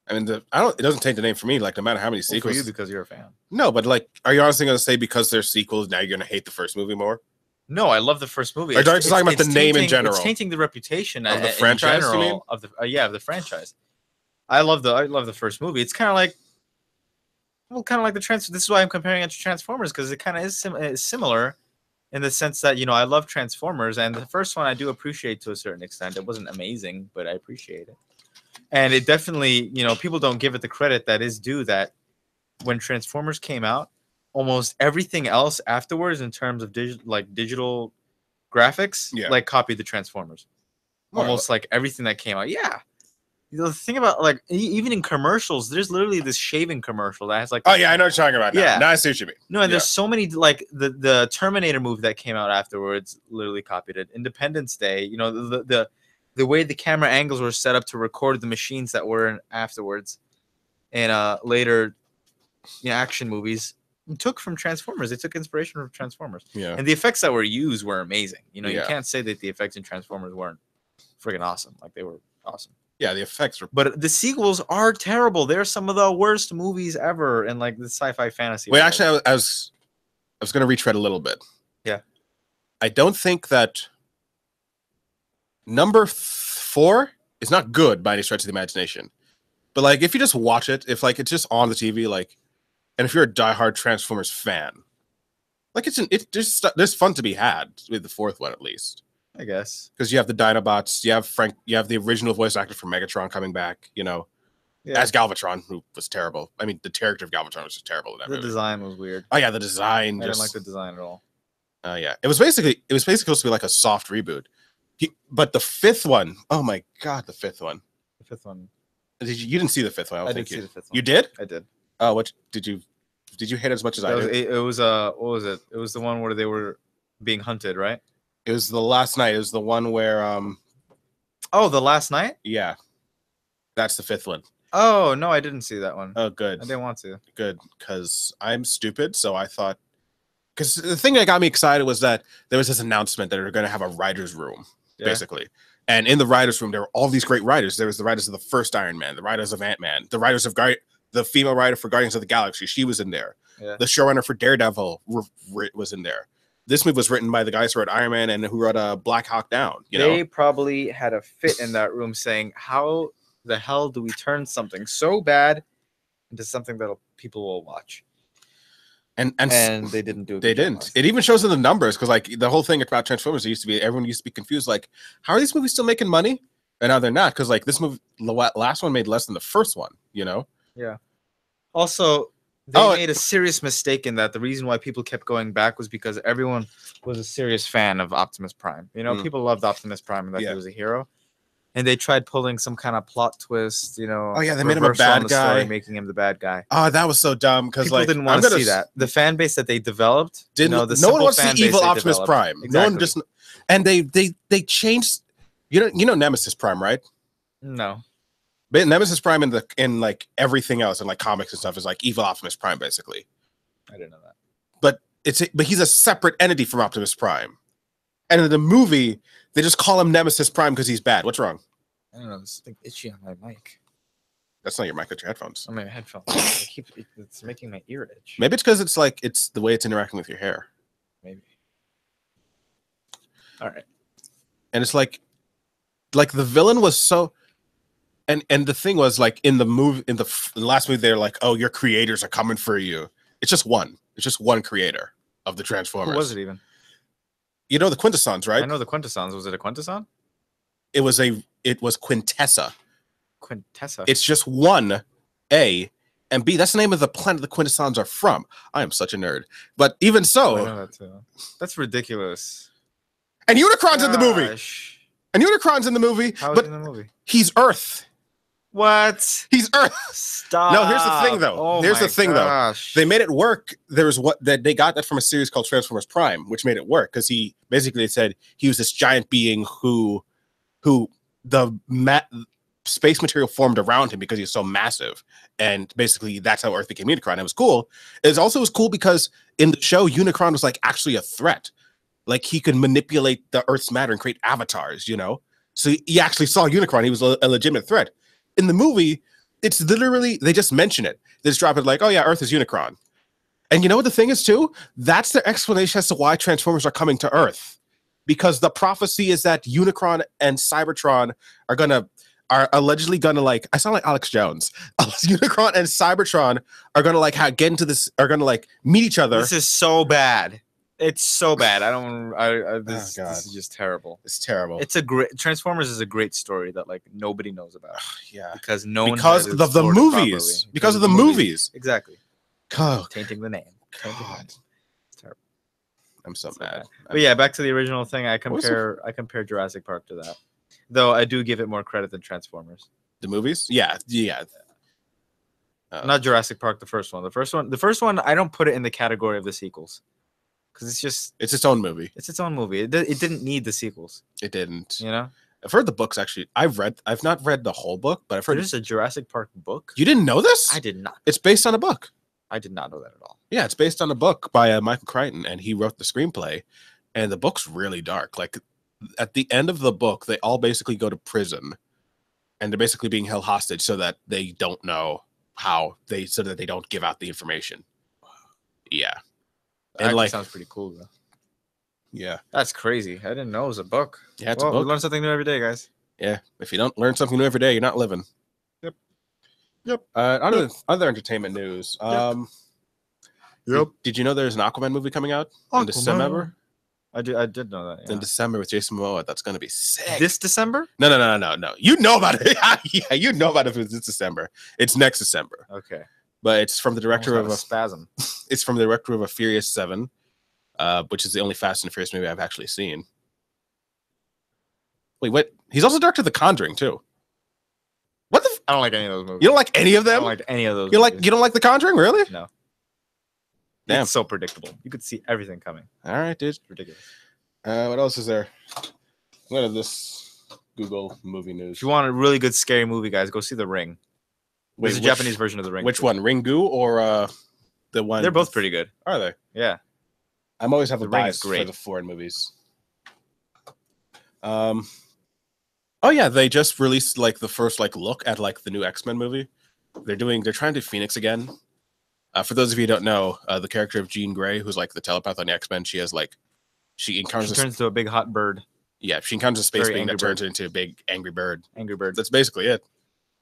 I mean, it doesn't taint the name for me. Like no matter how many sequels. For you because you're a fan. No, but like, are you honestly going to say because there's sequels now you're going to hate the first movie more? No, I love the first movie. Or are you just talking about the name in general? It's tainting the reputation of the franchise. In general, you mean? of the franchise. I love the first movie. It's kind of like. Well, kind of like This is why I'm comparing it to Transformers because it kind of is similar, in the sense that I love Transformers and the first one I do appreciate to a certain extent. It wasn't amazing, but I appreciate it, and it definitely people don't give it the credit that is due. That when Transformers came out, almost everything else afterwards in terms of digital graphics, copied the Transformers. Almost like everything that came out, yeah. The thing about even in commercials, there's literally this shaving commercial that has oh yeah, I know what you're talking about. Yeah, now I see what you mean. No, and there's so many the Terminator movie that came out afterwards literally copied it. Independence Day, the way the camera angles were set up to record the machines that were in afterwards, and later action movies took from Transformers. They took inspiration from Transformers. Yeah, and the effects that were used were amazing. You Yeah. can't say that the effects in Transformers weren't freaking awesome. Like they were awesome. Yeah, the effects were. But the sequels are terrible. They're some of the worst movies ever in like the sci-fi fantasy. Wait, world. actually, I was going to retread a little bit. Yeah. I don't think that number 4 is not good by any stretch of the imagination, But like, if you just watch it, if like it's just on the TV, like, and if you're a diehard Transformers fan, like there's fun to be had with the fourth one at least. I guess. Because you have the Dinobots, you have the original voice actor from Megatron coming back, you know, as Galvatron, who was terrible. I mean, the character of Galvatron was just terrible in that The movie. design was weird. Oh yeah, the design. I didn't like the design at all. Yeah, it was basically supposed to be like a soft reboot. But the fifth one, oh my god, the fifth one. The fifth one. You didn't see the fifth one? I did see the fifth one. You did? I did. Oh, what did you hate as much as I did? It was what was it? It was the one where they were being hunted, right? It was the last night. It was the one where Oh, the last night? yeah. That's the fifth one. Oh no, I didn't see that one. Oh, good. I didn't want to. Good, because I'm stupid. So I thought, because the thing that got me excited was that there was this announcement that they're going to have a writer's room, basically. And in the writer's room, there were all these great writers. There was the writers of the first Iron Man, the writers of Ant-Man, the writers of the female writer for Guardians of the Galaxy. She was in there. Yeah. The showrunner for Daredevil was in there. This movie was written by the guys who wrote Iron Man and who wrote Black Hawk Down. They probably had a fit in that room saying, how the hell do we turn something so bad into something that people will watch? And they didn't do it. They didn't. It even shows in the numbers, because like the whole thing about Transformers, everyone used to be confused, like, how are these movies still making money? And now they're not, because like this movie, the last one made less than the first one, you know? Yeah. Also, they made a serious mistake in that the reason why people kept going back was because everyone was a serious fan of Optimus Prime. You know, people loved Optimus Prime and that he was a hero. And they tried pulling some kind of plot twist, you know. Oh yeah, they made him a bad guy, making him the bad guy. Oh, that was so dumb, because people like didn't want to see that. The fan base that they developed didn't. You know, the no one wants to see evil they Optimus developed. Prime. Exactly. No one just. And they changed. You know Nemesis Prime, right? No. But Nemesis Prime in like everything else in like comics and stuff is like evil Optimus Prime, basically. I didn't know that. But he's a separate entity from Optimus Prime. And in the movie, they just call him Nemesis Prime because he's bad. What's wrong? I don't know. It's like itchy on my mic. That's not your mic, that's your headphones. On my headphones. It's making my ear itch. Maybe it's because it's the way it's interacting with your hair. Maybe. All right. And it's like the villain was so, and the thing was like in the last movie they're like, oh, your creators are coming for you. It's just one creator of the Transformers. Who was it even? You know the Quintessons, right? I know the Quintessons. Was it a Quintesson? It was Quintessa. Quintessa. It's just one, A, and B. That's the name of the planet the Quintessons are from. I am such a nerd, but even so, I know that too. That's ridiculous. And Unicron's in the movie. And Unicron's in the movie. How is but he in the movie? He's Earth. What? He's Earth. Stop. No, here's the thing, though. Oh Here's the thing, gosh. though. They made it work. There was they got that from a series called Transformers Prime, which made it work because he basically said he was this giant being who the space material formed around him because he was so massive, and basically that's how Earth became Unicron. It was cool. It was cool because in the show, Unicron was like actually a threat. Like he could manipulate the Earth's matter and create avatars, you know. So you actually saw Unicron. He was a legitimate threat. In the movie, it's literally, they just mention it. They just drop it like, oh yeah, Earth is Unicron. And you know what the thing is too? That's their explanation as to why Transformers are coming to Earth. Because the prophecy is that Unicron and Cybertron are allegedly gonna like, I sound like Alex Jones. Unicron and Cybertron are gonna like get into this, are gonna like meet each other. This is so bad. It's so bad. This is just terrible. It's terrible. It's a great Transformers is a great story that like nobody knows about. Yeah, because no one because has of the explored it movies. properly. Because of the movies. Exactly. God. Tainting the name. God. It's terrible. I'm so mad. But yeah, back to the original thing. I compare Jurassic Park to that, though I do give it more credit than Transformers. The movies, yeah. Not Jurassic Park, the first one. The first one, I don't put it in the category of the sequels because it's its own movie. It's its own movie. It didn't need the sequels. It didn't. You know. I've heard the books actually. I've not read the whole book, but I've heard there's a Jurassic Park book. You didn't know this? I did not. It's based on a book. I did not know that at all. Yeah, it's based on a book by Michael Crichton, and he wrote the screenplay. And the book's really dark. Like at the end of the book, they all basically go to prison, and they're basically being held hostage so that they don't know so that they don't give out the information. Yeah, That and sounds pretty cool though. Yeah, that's crazy. I didn't know it was a book. Yeah, it's a book. We learn something new every day, guys. Yeah, if you don't learn something new every day, you're not living. Yep. Other entertainment news. Did you know there's an Aquaman movie coming out in December? I did know that. It's in December with Jason Momoa. That's gonna be sick. This December? No. You know about it. Yeah, you know about it if it's this December. It's next December. Okay. But it's from the director of a spasm. It's from the director of A Furious 7, which is the only Fast and Furious movie I've actually seen. Wait, what? He's also directed The Conjuring too. What the? I don't like any of those movies. You don't like any of I them? don't like any of those. You movies. don't like The Conjuring, really? No. Damn. It's so predictable. You could see everything coming. All right, dude. It's ridiculous. What else is there? What is this Google movie news? If you want a really good scary movie, guys, go see The Ring. Wait, There's a Japanese version of The Ring. Which too. one, Ringu or the one? They're both pretty good. Are they? Yeah. I'm always have a The Ring bias is for great. the foreign movies. Oh yeah, they just released like the first like look at like the new X-Men movie. They're trying to do Phoenix again. For those of you who don't know, the character of Jean Grey, who's like the telepath on the X-Men, she has like she encounters She turns into a big hot bird. yeah, she encounters a space Very being that angry turns into a big angry bird. Angry bird. That's basically it.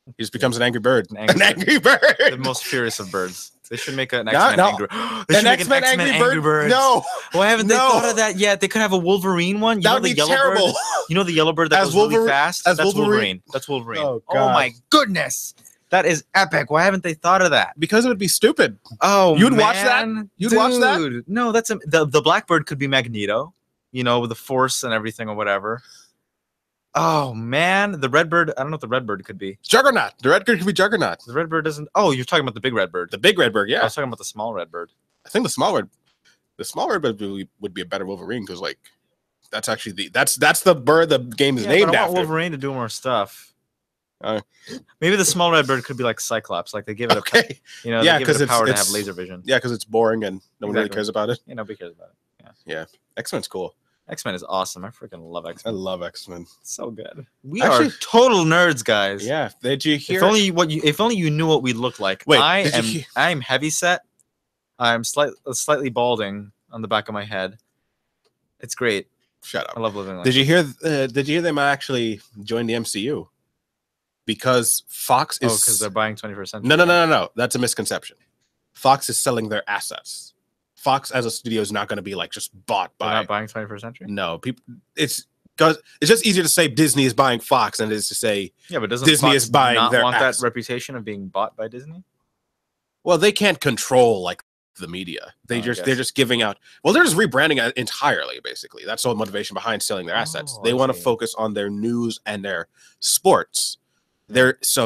He just becomes an angry bird. An angry An angry bird. The most furious of birds. They should make an No, X-Men no. angry. They should An make an X-Men X-Men angry bird. No, Why haven't they No. thought of that yet? They could have a Wolverine one. You that know would the be yellow terrible. bird. You know the yellow bird that As goes really Wolverine- fast. as That's Wolverine? Wolverine. That's Wolverine. Oh, Oh God. my goodness, that is epic. Why haven't they thought of that? Because it would be stupid. Oh, You'd watch that? man. You'd watch that? Dude, no, that's the Blackbird could be Magneto. You know, with the Force and everything or whatever. Oh man, the Redbird. I don't know what the Redbird could be. Juggernaut. The red bird could be Juggernaut. The Redbird doesn't. Oh, you're talking about the big Redbird. The big red bird, I yeah. was talking about the small Redbird. I think the small red bird would be a better Wolverine because like that's actually that's the bird the game is Yeah, named but I want after. Wolverine to do more stuff. Uh, Maybe the small Redbird could be like Cyclops, like they give it a Okay. you know, Yeah, they give it 'cause the power to it's- have laser vision. Yeah, because it's boring and no one really Exactly. cares about it. Yeah, nobody cares about it. Yeah, X-Men's cool. X-Men is awesome. I freaking love I X-Men. love X-Men. So good. We Actually- are total nerds, guys. Yeah. Did you hear? If only you knew what we look like. Wait, I did you am hear- I'm heavy set. I'm slightly balding on the back of my head. It's great. Shut I up. love living like Did you hear? Did you hear them actually join the MCU? Because Fox this. is. Oh, because they're buying 21st Century. No. That's a misconception. Fox is selling their assets. Fox as a studio is not going to be like just bought They're by. not buying 21st Century? No, people. It's just easier to say Disney is buying Fox than it is to say. Yeah, but doesn't Disney Fox is buying not their want ass. that reputation of being bought by Disney? Well, they can't control like the media. I They're guess. just giving out. Well, they're just rebranding it entirely. Basically, that's the whole motivation behind selling their assets. Oh, They I want to see. focus on their news and their sports. That's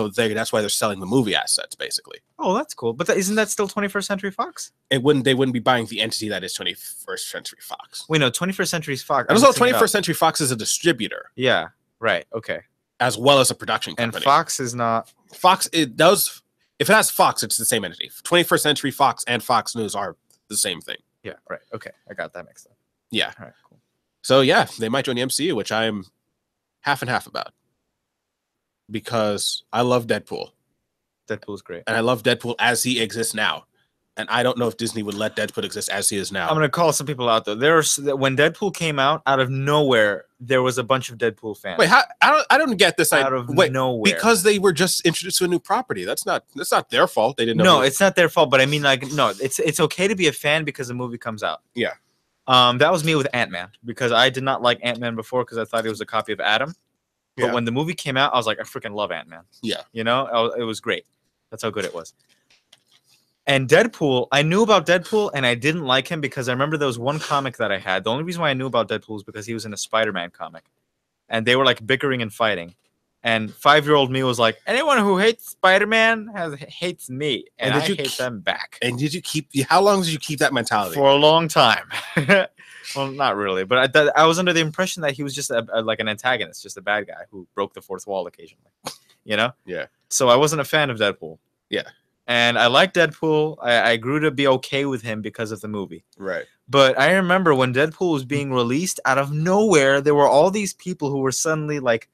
why they're selling the movie assets. Basically, Oh, that's cool. But isn't that still 21st Century Fox? they wouldn't be buying the entity that is 21st Century Fox. Wait, no, 21st Century's Fox. And I'm also, mixing it 21st up. Century Fox is a distributor Yeah, right. Okay. as well as a production And company. Fox is not. Fox, it does. If it has Fox, it's the same entity. 21st Century Fox and Fox News are the same thing. Yeah, right. Okay. I got that mixed up. Yeah. All right, cool. So yeah, they might join the MCU, which I'm half and half about. Because I love Deadpool. Deadpool's great. And I love Deadpool as he exists now. And I don't know if Disney would let Deadpool exist as he is now. I'm gonna call some people out though. When Deadpool came out of nowhere, there was a bunch of Deadpool fans. Wait, I don't get this. out of wait, nowhere. because they were just introduced to a new property. That's not their fault. They didn't know. No, it's not their fault. But I mean, like, no, it's okay to be a fan because the movie comes out. Yeah. That was me with Ant-Man because I did not like Ant-Man before because I thought it was a copy of Adam. But Yeah. when the movie came out, I was like, I freaking love Ant-Man. Yeah. You know, it was great. That's how good it was. And Deadpool, I knew about Deadpool and I didn't like him because I remember there was one comic that I had. The only reason why I knew about Deadpool is because he was in a Spider-Man comic. And they were like bickering and fighting. And 5-year-old me was like, anyone who hates Spider-Man hates me. And And I did you hate them back. And how long did you keep that mentality? For a long time. Well, not really. But I was under the impression that he was just like an antagonist, just a bad guy who broke the fourth wall occasionally. You know? Yeah. So I wasn't a fan of Deadpool. Yeah. And I liked Deadpool. I grew to be okay with him because of the movie. Right. But I remember when Deadpool was being released, out of nowhere, there were all these people who were suddenly like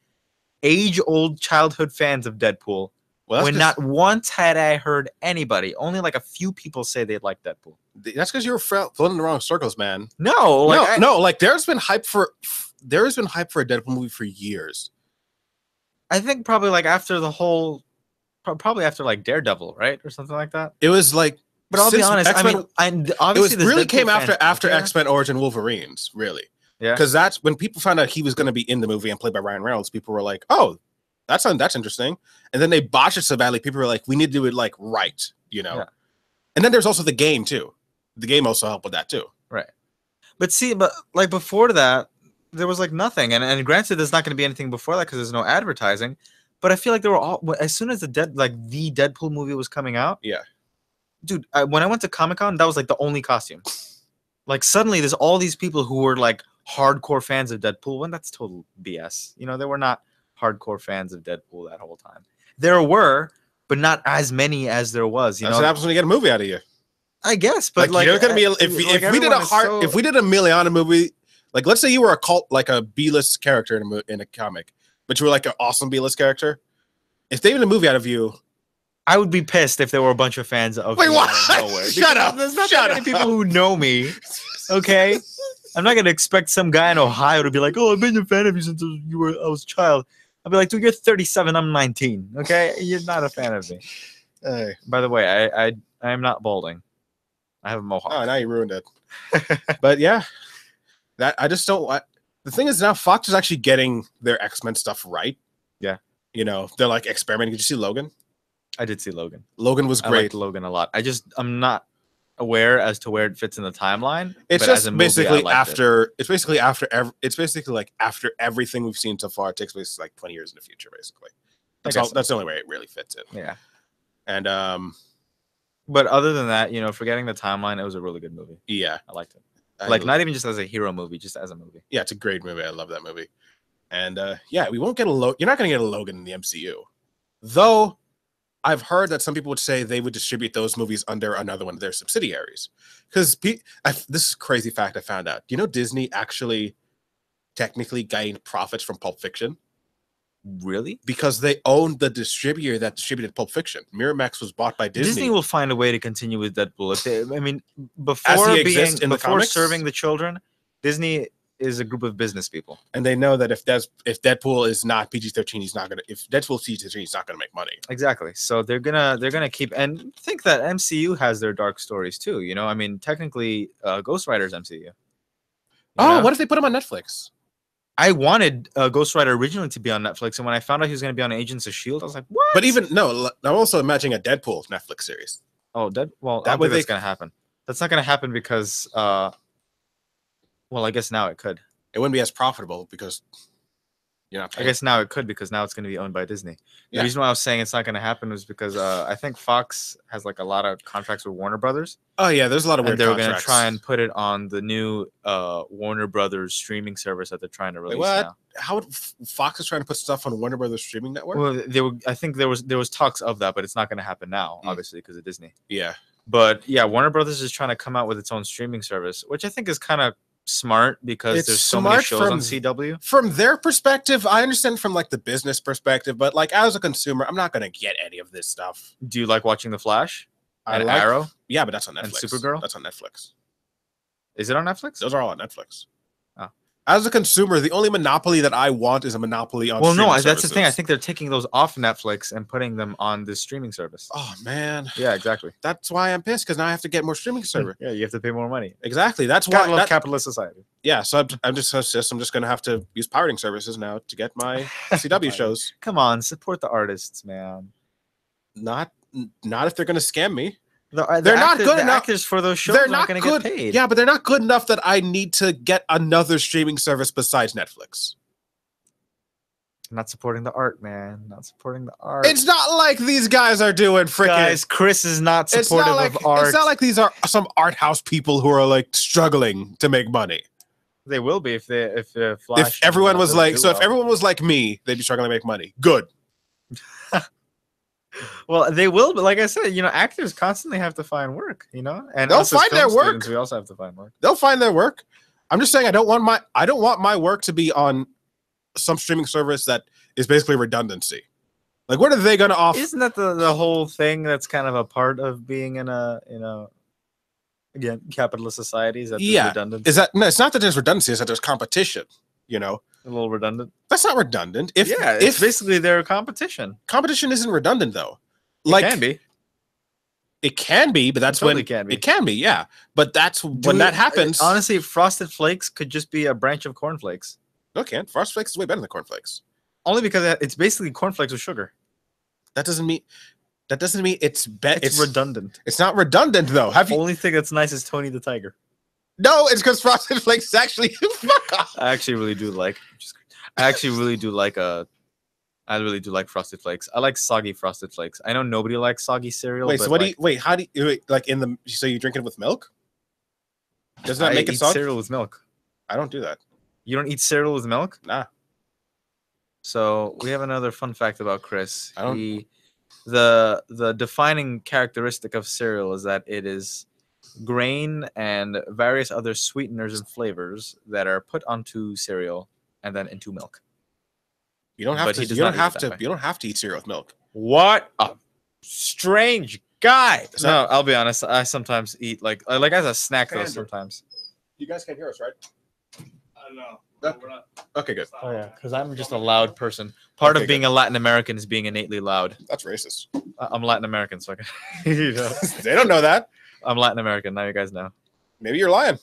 age-old childhood fans of Deadpool. Well, When not once had I heard anybody, only like a few people say they like Deadpool. that's because you were floating in the wrong circles, man. No, like Like there's been hype for a Deadpool movie for years. I think probably like after the whole probably after like Daredevil, right, or something like that. It was like, But I'll be since honest. X-Men- I mean, and it obviously was this really Deadpool came fans after care. X-Men Origin Wolverines, really. Yeah. Because that's when people found out he was going to be in the movie and played by Ryan Reynolds. People were like, "Oh, that's interesting." And then they botched it so badly. People were like, "We need to do it like right," you know. Yeah. And then there's also the game too. The game also helped with that too. Right. But see, but like before that, there was like nothing. And granted, there's not going to be anything before that because there's no advertising. But I feel like there were all as soon as the Deadpool movie was coming out. Yeah. Dude, when I went to Comic-Con, that was like the only costume. Like suddenly, there's all these people who were like hardcore fans of Deadpool. When that's total BS. You know, they were not hardcore fans of Deadpool that whole time. There were, but not as many as there was. You That's know, what happens when you get a movie out of you. I guess, but Like, you're gonna be if we did a if we did a Miliana movie, like let's say you were a cult, like a B-list character in a comic, but you were like an awesome B-list character. If they made a movie out of you, I would be pissed if there were a bunch of fans of Wait, me what? out of nowhere. Shut Because up. There's not Shut that many up. people who know me. Okay, I'm not gonna expect some guy in Ohio to be like, "Oh, I've been a fan of you since I was a child." I'll be like, "Dude, you're 37. I'm 19. Okay, you're not a fan of me." hey. By the way, I am not balding. I have a mohawk. Oh, now you ruined it. But yeah, that I just don't. The thing is now Fox is actually getting their X-Men stuff right. Yeah. You know, they're like experimenting. Did you see Logan? I did see Logan. Logan was I great. liked Logan a lot. I'm not aware as to where it fits in the timeline. It's but as just a movie, I basically liked it. after. It's basically like after everything we've seen so far. It takes place like 20 years in the future, basically. That's guess so. That's the only way it really fits in. Yeah. And But other than that, you know, forgetting the timeline, it was a really good movie. yeah, I liked it. I- Like not even just as a hero movie, just as a movie. yeah, it's a great movie. I love that movie. And yeah, we won't get a You're not going to get a Logan in the MCU, though. I've heard that some people would say they would distribute those movies under another one of their subsidiaries. Because this is a crazy fact I found out. Do you know Disney actually technically gained profits from Pulp Fiction? Really? Because they owned the distributor that distributed Pulp Fiction. Miramax was bought by Disney. Disney will find a way to continue with Deadpool. If they, I mean, before he exists in the before comics? serving the children, Disney is a group of business people. And they know that if Deadpool is not PG-13, he's not gonna. If Deadpool's PG-13, he's not gonna make money. Exactly. So they're gonna keep and think that MCU has their dark stories too. You know, I mean, technically, Ghost Rider's MCU. You Oh, know? what if they put him on Netflix? I wanted Ghost Rider originally to be on Netflix, and when I found out he was going to be on Agents of Shield, I was like, "What?" But even no, I'm also imagining a Deadpool Netflix series. well, that I don't way think that's they- going to happen. That's not going to happen because, well, I guess now it could. It wouldn't be as profitable because you're not I paying. guess now it could because now it's going to be owned by Disney. The Yeah. reason why I was saying it's not going to happen is because I think Fox has like a lot of contracts with Warner Brothers, Oh yeah, there's a lot of and weird they were going to contracts. try and put it on the new Warner Brothers streaming service that they're trying to release what? now. How would Fox is trying to put stuff on Warner Brothers streaming network? Well, I think there was talks of that, but it's not going to happen now, Mm. obviously, because of Disney. Yeah, But yeah, Warner Brothers is trying to come out with its own streaming service, which I think is kind of smart because It's there's so many smart shows from- on CW. from their perspective, I understand from like the business perspective, but like as a consumer, I'm not gonna get any of this stuff. Do you like watching The Flash I and like- Arrow? Yeah, but that's on And Netflix. Supergirl? That's on Netflix. Is it on Netflix? Those are all on Netflix. Oh. As a consumer, the only monopoly that I want is a monopoly on. Well, no, streaming that's the thing. I services. think they're taking those off Netflix and putting them on this streaming service. Oh man, Yeah, exactly. that's why I'm pissed because now I have to get more streaming server. Yeah, you have to pay more money. Exactly. That's Gotta why. love capitalist society. Yeah. So I'm just going to have to use pirating services now to get my CW shows. Come on, support the artists, man. Not if they're going to scam me. The They're not actors, good the enough. actors for those shows They're aren't not going to good. get paid. Yeah, but they're not good enough that I need to get another streaming service besides Netflix. Not supporting the art, man. Not supporting the art. It's not like these guys are doing freaking. Guys, Chris is not It's supportive not like of art. it's not like these are some art house people who are like struggling to make money. They will be if Flash. If everyone was doesn't like, do so if well. everyone was like me, they'd be struggling to make money. Good. Well, they will, but like I said, you know, actors constantly have to find work, you know, and They'll us as find their film work. students, we also have to find work. They'll find their work. I'm just saying I don't want my work to be on some streaming service that is basically redundancy. Like, what are they going to offer? Isn't that the whole thing that's kind of a part of being in a, you know, again, capitalist societies? That Yeah. redundant, Is that no? It's not that there's redundancy. It's that there's competition. You know, a little redundant. that's not redundant. If Yeah, it's if basically their competition. competition isn't redundant though, like can be. it can be, but that's totally when can be. it can be, yeah. But that's when that happens. Honestly, Frosted Flakes could just be a branch of cornflakes. Okay, Frosted Flakes is way better than cornflakes. Only because it's basically cornflakes with sugar. That doesn't mean it's It's redundant. It's not redundant though. Have you? Only thing that's nice is Tony the Tiger. No, it's because Frosted Flakes is actually fuck off. I actually really do like. I actually really do like I really do like Frosted Flakes. I like soggy Frosted Flakes. I know nobody likes soggy cereal. Wait, but so what do like, you wait? How do you wait, like in the? So you drink it with milk? Does that I make it eat soggy? cereal with milk. I don't do that. You don't eat cereal with milk? Nah. So we have another fun fact about Chris. I don't- The defining characteristic of cereal is that it is grain and various other sweeteners and flavors that are put onto cereal and then into milk. You don't have But to. he does You don't not eat it have that to. way. You don't have to eat cereal with milk. What a strange guy! Is No, that- I'll be honest. I sometimes eat like as a snack though. Panda. Sometimes. You guys can't hear us, right? I don't know. Okay. We're not. Okay, good. Oh yeah, because I'm just a loud person. Part Okay, of being a Latin American is being innately loud. That's racist. I'm Latin American, so I can. You know, They don't know that. I'm Latin American. Now you guys know. Maybe you're lying.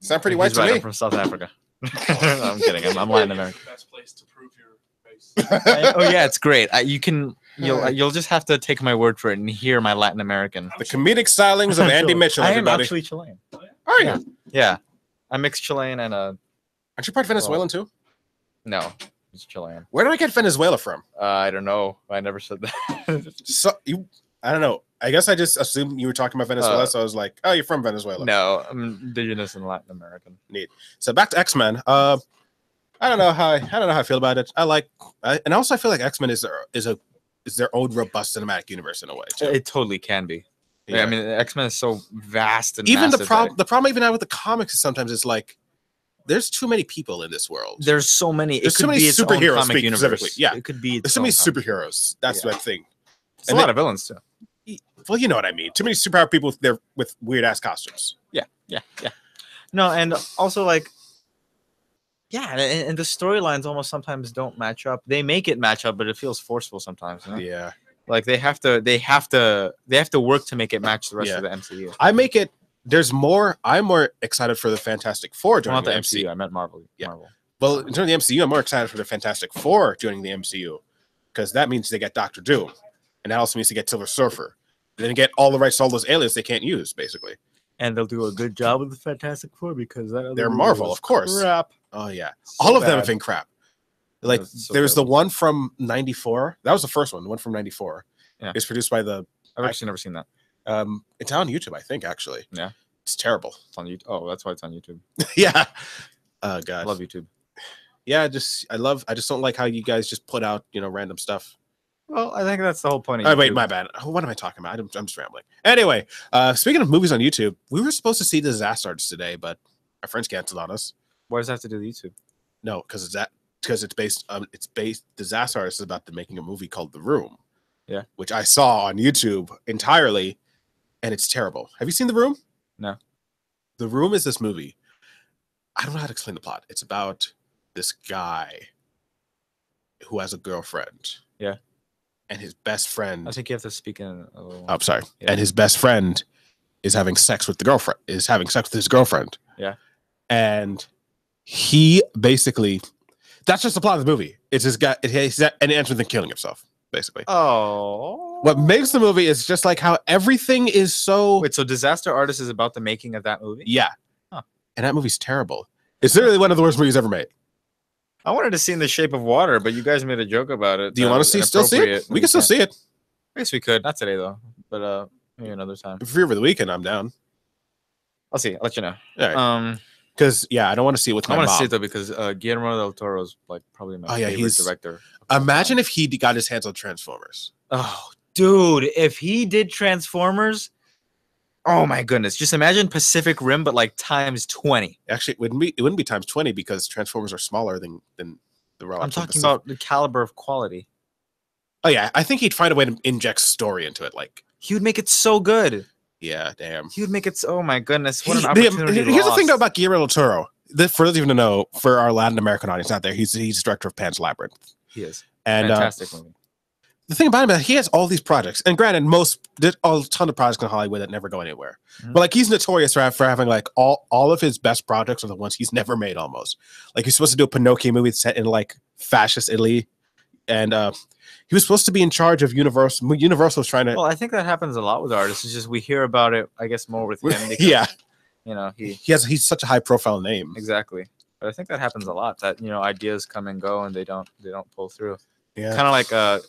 Sound pretty white He's to right, me. I'm from South Africa. I'm kidding. I'm Latin American. Best place to prove your face. Oh yeah, it's great. You'll just have to take my word for it and hear my Latin American. The comedic stylings of Andy Mitchell. I am Everybody. actually Chilean. Are you? Yeah, I'm mixed Chilean and Aren't you part Venezuelan too? no, it's Chilean. Where did I get Venezuela from? I don't know. I never said that. So I don't know. I guess I just assumed you were talking about Venezuela, so I was like, "Oh, you're from Venezuela." No, I'm indigenous and Latin American. So back to X-Men. I don't know how I feel about it. And also I feel like X-Men is their own robust cinematic universe in a way. Too. It totally can be. Yeah, I mean, X-Men is so vast and even massive that the problem even now with the comics is sometimes it's like there's too many people in this world. there's so many. There's It so could many be its own superheroes comic specifically. universe. Yeah. It could be. There's so many its own comic. superheroes. That's Yeah. the thing. It's a lot of villains too. Well, you know what I mean. Too many superpower people with weird ass costumes. Yeah. No, and also like, yeah, and the storylines almost sometimes don't match up. They make it match up, but it feels forceful sometimes. You know? Yeah. Like they have to work to make it match the rest Yeah. of the MCU. I make it. There's more. I'm more excited for the Fantastic Four Well, joining not the the MCU. MCU. I meant Marvel. Yeah. Marvel. Well, in terms of the MCU, I'm more excited for the Fantastic Four joining the MCU because that means they get Doctor Doom, and that also means they get Silver Surfer. And then get all the rights to all those aliens they can't use, basically. And they'll do a good job with the Fantastic Four because that other They're movie Marvel, was of course. Crap. Oh yeah, So all of them bad. have been crap. Like That's so there's the terrible. one from '94. That was the first one. The one from '94. Yeah. It's produced by the. I've actually never seen that. It's on YouTube, I think. Actually. Yeah. It's terrible. It's on YouTube. Oh, that's why it's on YouTube. Yeah. Oh I god. love YouTube. Yeah. I just don't like how you guys just put out random stuff. Well, I think that's the whole point of Oh, YouTube. wait, my bad. What am I talking about? I'm just rambling. Anyway, speaking of movies on YouTube, we were supposed to see Disaster Artist today, but our friends canceled on us. What does that have to do with YouTube? No, because it's based. Disaster Artist is about the making a movie called The Room. Yeah. Which I saw on YouTube entirely, and it's terrible. Have you seen The Room? No. The Room is this movie. I don't know how to explain the plot. It's about this guy who has a girlfriend. Yeah. And his best friend. I think you have to speak in a little. I'm sorry. Yeah. And his best friend is having sex with his girlfriend. Yeah. And he basically, that's just the plot of the movie. It's this guy, and it ends with him killing himself, basically. Oh. What makes the movie is just like how everything is so. Wait, so Disaster Artist is about the making of that movie? Yeah. Huh. And that movie's terrible. It's literally one of the worst movies ever made. I wanted to see In the Shape of Water, but you guys made a joke about it. Do you that want was to still see it? inappropriate. We can still see it. I guess we could. Not today though, but maybe another time. If you're over the weekend, I'm down. I'll see. I'll let you know. All right. Um, Because, yeah, I don't want to see it with I my want to see mom. it though because Guillermo del Toro is like probably my Oh, yeah, favorite he's- director. Imagine if he got his hands on Transformers. Oh, dude, if he did Transformers, oh my goodness! Just imagine Pacific Rim, but like times 20. Actually, it wouldn't be times 20 because Transformers are smaller than the Royal. I'm talking about the caliber of quality. Oh yeah, I think he'd find a way to inject story into it. Like, He would make it so good. yeah, damn. He would make it. Oh my goodness! What an He- opportunity! Here's the thing though lost. about Guillermo del Toro. For those of you to know, for our Latin American audience out there, he's director of Pan's Labyrinth. He is And fantastic movie. the thing about him is he has all these projects, and granted, there's a ton of projects in Hollywood that never go anywhere. Mhm. But like he's notorious for having like all of his best projects are the ones he's never made. Almost like he's supposed to do a Pinocchio movie set in like fascist Italy, and he was supposed to be in charge of Universal. Universal was trying to. Well, I think that happens a lot with artists. It's just we hear about it, I guess, more with him. Because, Yeah, you know, he's such a high profile name. exactly. But I think that happens a lot. That ideas come and go, and they don't pull through. Yeah, Kind of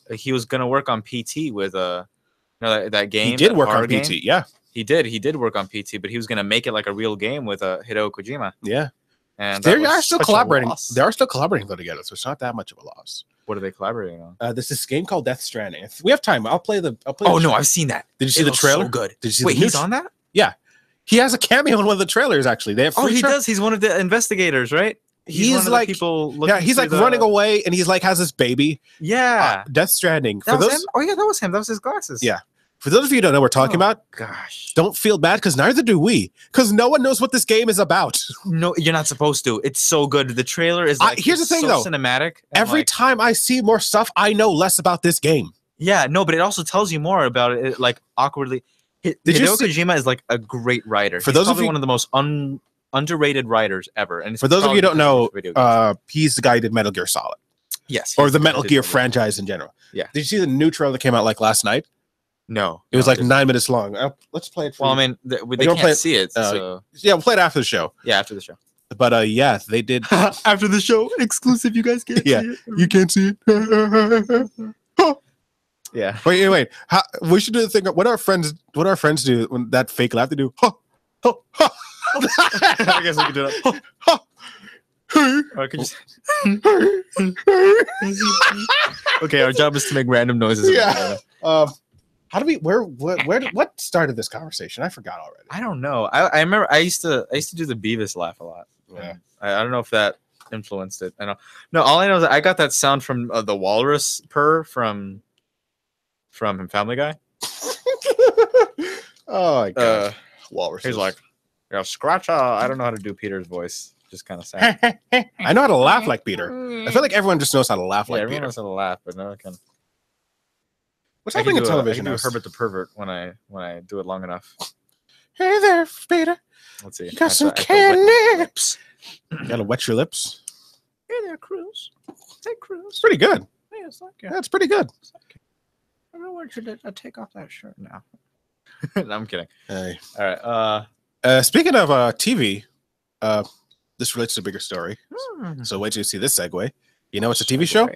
like he was gonna work on PT with that game. he did that work on horror PT. game. Yeah, He did work on PT, but he was gonna make it like a real game with Hideo Kojima. yeah. And They that was are still such a collaborating. loss. They are still collaborating though together, so it's not that much of a loss. What are they collaborating on? There's this game called Death Stranding. If we have time, I'll play the. Oh no, I've seen that. Did you see It the looks trailer? So good. Did you see Wait, the new he's on that? Yeah, he has a cameo in one of the trailers. Actually, they have. Oh, free he does. He's one of the investigators, right? He's one of like- the people. Yeah, he's like running away, and he's like has this baby. Yeah, Death Stranding. that For was those, him. Oh yeah, that was him. That was his glasses. Yeah. For those of you who don't know what we're talking Oh. about, Gosh. don't feel bad because neither do we. Because no one knows what this game is about. No, you're not supposed to. It's so good. The trailer is like Here's the it's thing, so though. cinematic. and, Every like, time I see more stuff, I know less about this game. yeah, no, but it also tells you more about it. Like awkwardly. Did you Hideo see- Kojima is like a great writer. For He's those of probably you- one of the most underrated writers ever. And it's For those of you who don't probably know, because he makes video games. he's the guy who did Metal Gear Solid. yes, Or he's the guy Metal who did Gear Metal franchise in general. Yeah. Did you see the new trailer that came out like last night? No, It was no, like didn't. 9 minutes long. Let's play it for Well, you. I mean, they wanna can't play it? see it. Uh, So Yeah, we'll play it after the show. yeah, after the show. But yeah, they did. After the show, exclusive. You guys can't Yeah. see it. You can't see it. Yeah. Wait. We should do the thing. What our friends do when that fake laugh they do. Ha, ha, ha. I guess we could do that. Ha. Or I could just... Okay, our job is to make random noises. Yeah. How do we? What started this conversation? I forgot already. I don't know. I remember I used to do the Beavis laugh a lot. Yeah. I don't know if that influenced it. I don't. No, all I know is that I got that sound from the walrus purr from Family Guy. Oh my god. Walrus. He's like, yeah, scratch. I don't know how to do Peter's voice. Just kind of sad. I know how to laugh like Peter. I feel like everyone just knows how to laugh Yeah, like everyone Peter. knows how to laugh, but no one can. What's I can happening in do television I now? can do Herbert the Pervert when I do it long enough. Hey there, Peter. Let's see. You got I some have to wet my candy. lips. You gotta wet your lips. Hey there, Cruz. Hey, Cruz. It's pretty good. Hey, it's like That's pretty good. I don't want you to take off that shirt now. No, I'm kidding. Hey. All right. Speaking of TV, this relates to a bigger story. So wait till you see this segue. You know it's a TV show?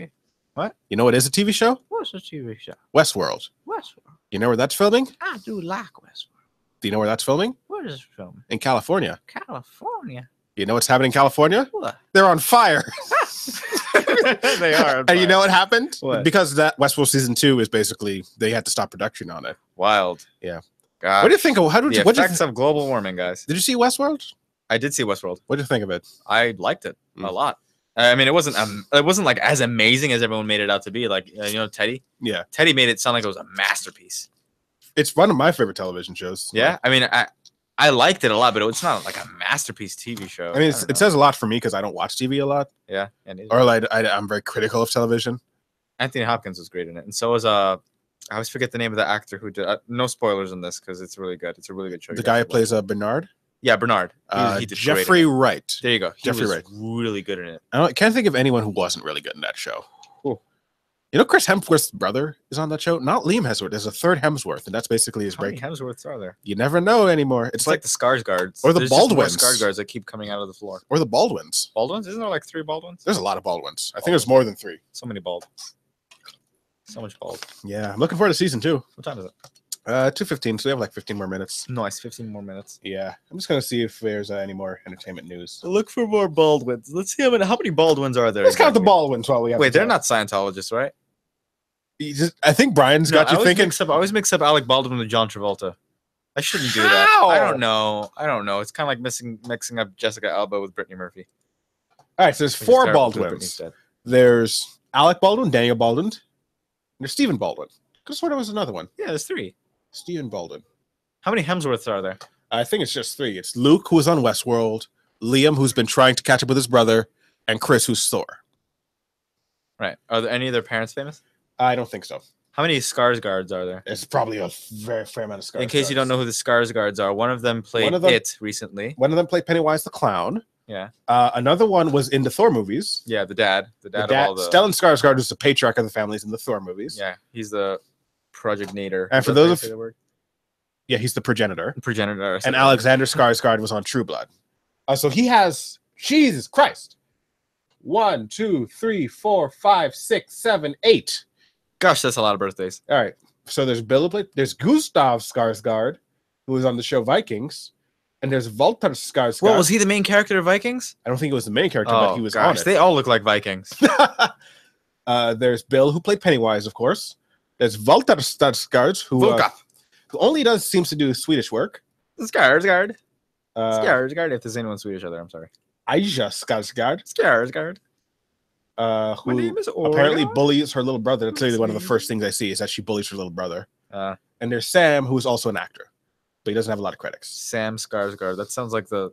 What? You know what is a TV show? What's a TV show? Westworld. Westworld. You know where that's filming? I do like Westworld. Do you know where that's filming? What is it filming? In California. California. You know what's happening in California? What? They're on fire. They are. And you know what happened? What? Because that Westworld season 2 is basically they had to stop production on it. Wild. Yeah. God. What do you think of The effects of global warming, guys. did you see Westworld? I did see Westworld. What did you think of it? I liked it a Mm. lot. I mean, it wasn't like as amazing as everyone made it out to be. Like Teddy. Yeah. Teddy made it sound like it was a masterpiece. It's one of my favorite television shows. Yeah, I mean, I liked it a lot, but it's not like a masterpiece TV show. I mean, don't it know. says a lot for me because I don't watch TV a lot, Yeah, and or like I'm very critical of television. Anthony Hopkins was great in it, and so was I always forget the name of the actor who did. No spoilers in this because it's really good. It's a really good show. The You guy guys who should plays watch it. Bernard, Yeah, Bernard. He did great in Jeffrey it. Wright. There you go. He Jeffrey was Wright. really good in it. Can't think of anyone who wasn't really good in that show. Cool. You know, Chris Hemsworth's brother is on that show. Not Liam Hemsworth. There's a third Hemsworth, and that's basically his How many break. Hemsworths are there? You never know anymore. It's like the Skarsgårds or the There's just more Baldwins. Skarsgårds that keep coming out of the floor. or the Baldwins. Baldwins? Isn't there like 3 Baldwins? There's a lot of Baldwins. I think there's more than 3. So many bald. So much bald. Yeah, I'm looking forward to season 2. What time is it? 2:15. So we have like 15 more minutes. Nice. 15 more minutes. Yeah, I'm just gonna see if there's any more entertainment news. Look for more Baldwins. Let's see how many Baldwins are there. Let's count the exactly. Baldwins while we have. Wait, to they're talk. not Scientologists, right? I think Brian's got you thinking. I always mix up Alec Baldwin with John Travolta. I shouldn't do that. How? I don't know. It's kind of like mixing up Jessica Alba with Brittany Murphy. All right, so there's Which is 4 terrible because Britney's Baldwins. dead. There's Alec Baldwin, Daniel Baldwin, and there's Stephen Baldwin. Could have sworn there was another one. Yeah, there's 3. Stephen Baldwin. How many Hemsworths are there? I think it's just 3. It's Luke, who was on Westworld, Liam, who's been trying to catch up with his brother, and Chris, who's Thor. Right. Are there any of their parents famous? I don't think so. How many Skarsgårds are there? There's probably a very fair amount of Skarsgårds. In case you don't know who the Skarsgårds are, one of them played It recently. One of them played Pennywise the Clown. Yeah. Another one was in the Thor movies. Yeah, the dad of all the. Stellan Skarsgård is the patriarch of the families in the Thor movies. Yeah, he's the progenitor. And for those of yeah, he's the progenitor. Progenitor. And Alexander Skarsgård was on True Blood. So he has Jesus Christ. 1, 2, 3, 4, 5, 6, 7, 8. Gosh, that's a lot of birthdays. All right. So there's there's Gustav Skarsgård, who was on the show Vikings, and there's Walter Skarsgård. Well, was he the main character of Vikings? I don't think he was the main character, but he was on it. They all look like Vikings. There's Bill, who played Pennywise, of course. There's Walter Skarsgård, who only seems to do Swedish work. Skarsgård. Skarsgård. If there's anyone Swedish out there, I'm sorry. Aisha Skarsgård. Skarsgård. Who My name is apparently Olga. bullies her little brother. That's literally one of the first things I see is that she bullies her little brother. And there's Sam, who's also an actor, but he doesn't have a lot of credits. Sam Skarsgård. That sounds like the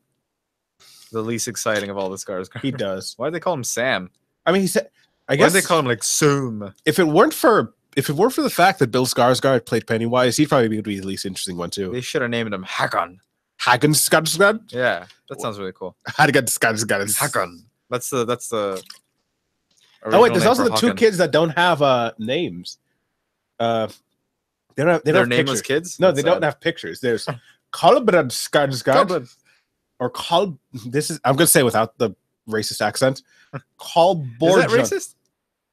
least exciting of all the Skarsgård. He does. Why do they call him Sam? I mean, he said. I Why guess do they call him like Sam? If it weren't for the fact that Bill Skarsgård played Pennywise, he'd probably be the least interesting one too. They should have named him Hakon. Hagen Skarsgård. Yeah, that sounds really cool. Hagen Skarsgård. Hakon. That's the. Oh wait, there's name also for the two Hakon. kids that don't have names. They don't have. They They're don't have nameless pictures. kids. No, That's they don't sad. have pictures. There's Kolbrand Skarsgård or Kol. This is I'm gonna say without the racist accent. Kolborjan. Is that racist?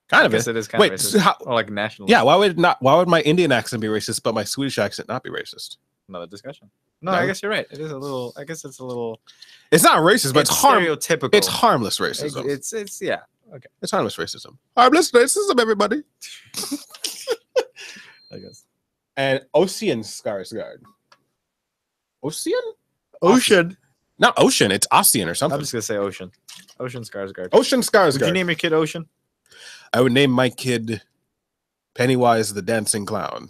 Kind I of guess it. it is kind Wait, of racist. so how- Or like national. Yeah, why would my Indian accent be racist, but my Swedish accent not be racist? Another discussion. No, No. I guess you're right. It is a little. I guess it's a little. It's not racist, but it's stereotypical. It's harmless racism. It's yeah. Okay. It's harmless racism. Harmless racism, everybody. I guess. And Ocean Skarsgård. Ocean? Ocean. Not Ocean. It's Ocean or something. I'm just gonna say Ocean. Ocean Skarsgård. Ocean Skarsgård. Would you name your kid Ocean? I would name my kid Pennywise the Dancing Clown.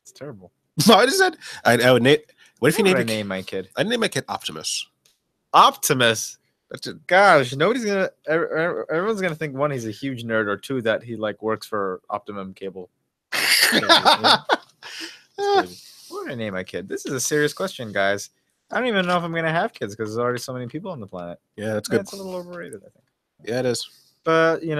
It's terrible. No, I just said I would name. What if you What named would I your name my kid? I'd name my kid Optimus. Optimus. That's it. Gosh, nobody's gonna. Everyone's gonna think one, he's a huge nerd, or two, that he like works for Optimum Cable. What would I name my kid? This is a serious question, guys. I don't even know if I'm gonna have kids because there's already so many people on the planet. Yeah, that's good. It's a little overrated, I think. Yeah, it is. But I'm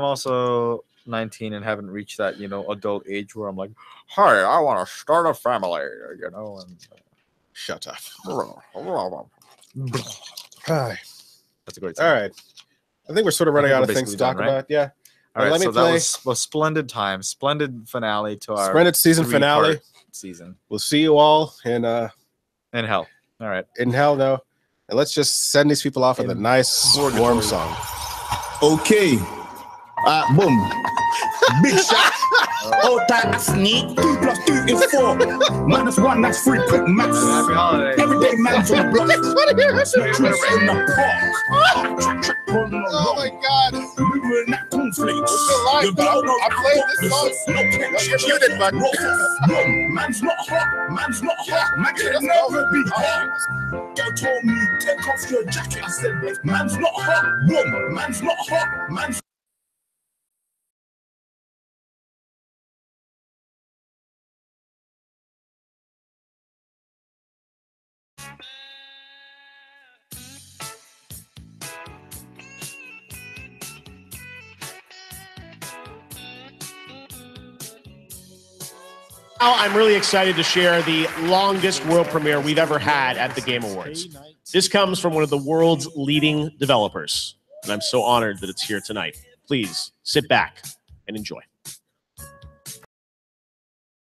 also 19 and haven't reached that adult age where I'm like, hey, I want to start a family, and Shut up. that's a great. All right. I think we're sort of running think out we're of things to basically talk done, right? about. Yeah. All right, let me so play. that was a splendid time, splendid finale to our Splendid season finale. three-part season We'll see you all in hell. All right. in hell now. And let's just send these people off with a nice warm song. Okay. Boom. Big shot. All time sneak. 2 + 2 is 4. -1, that's 3. Quick maths. Happy holidays. Everyday man's on the block. Trick in the park. Oh my God. We in that cornflakes. live, You but don't know I played this song. No catch. You muted, bud. Man's not hot. Man's not hot. Man can never be hot. Girl told me, take off your jacket. I said, man's not hot. Boom. Man's not hot. Man's Now I'm really excited to share the longest world premiere we've ever had at the Game Awards. This comes from one of the world's leading developers, and I'm so honored that it's here tonight. Please sit back and enjoy.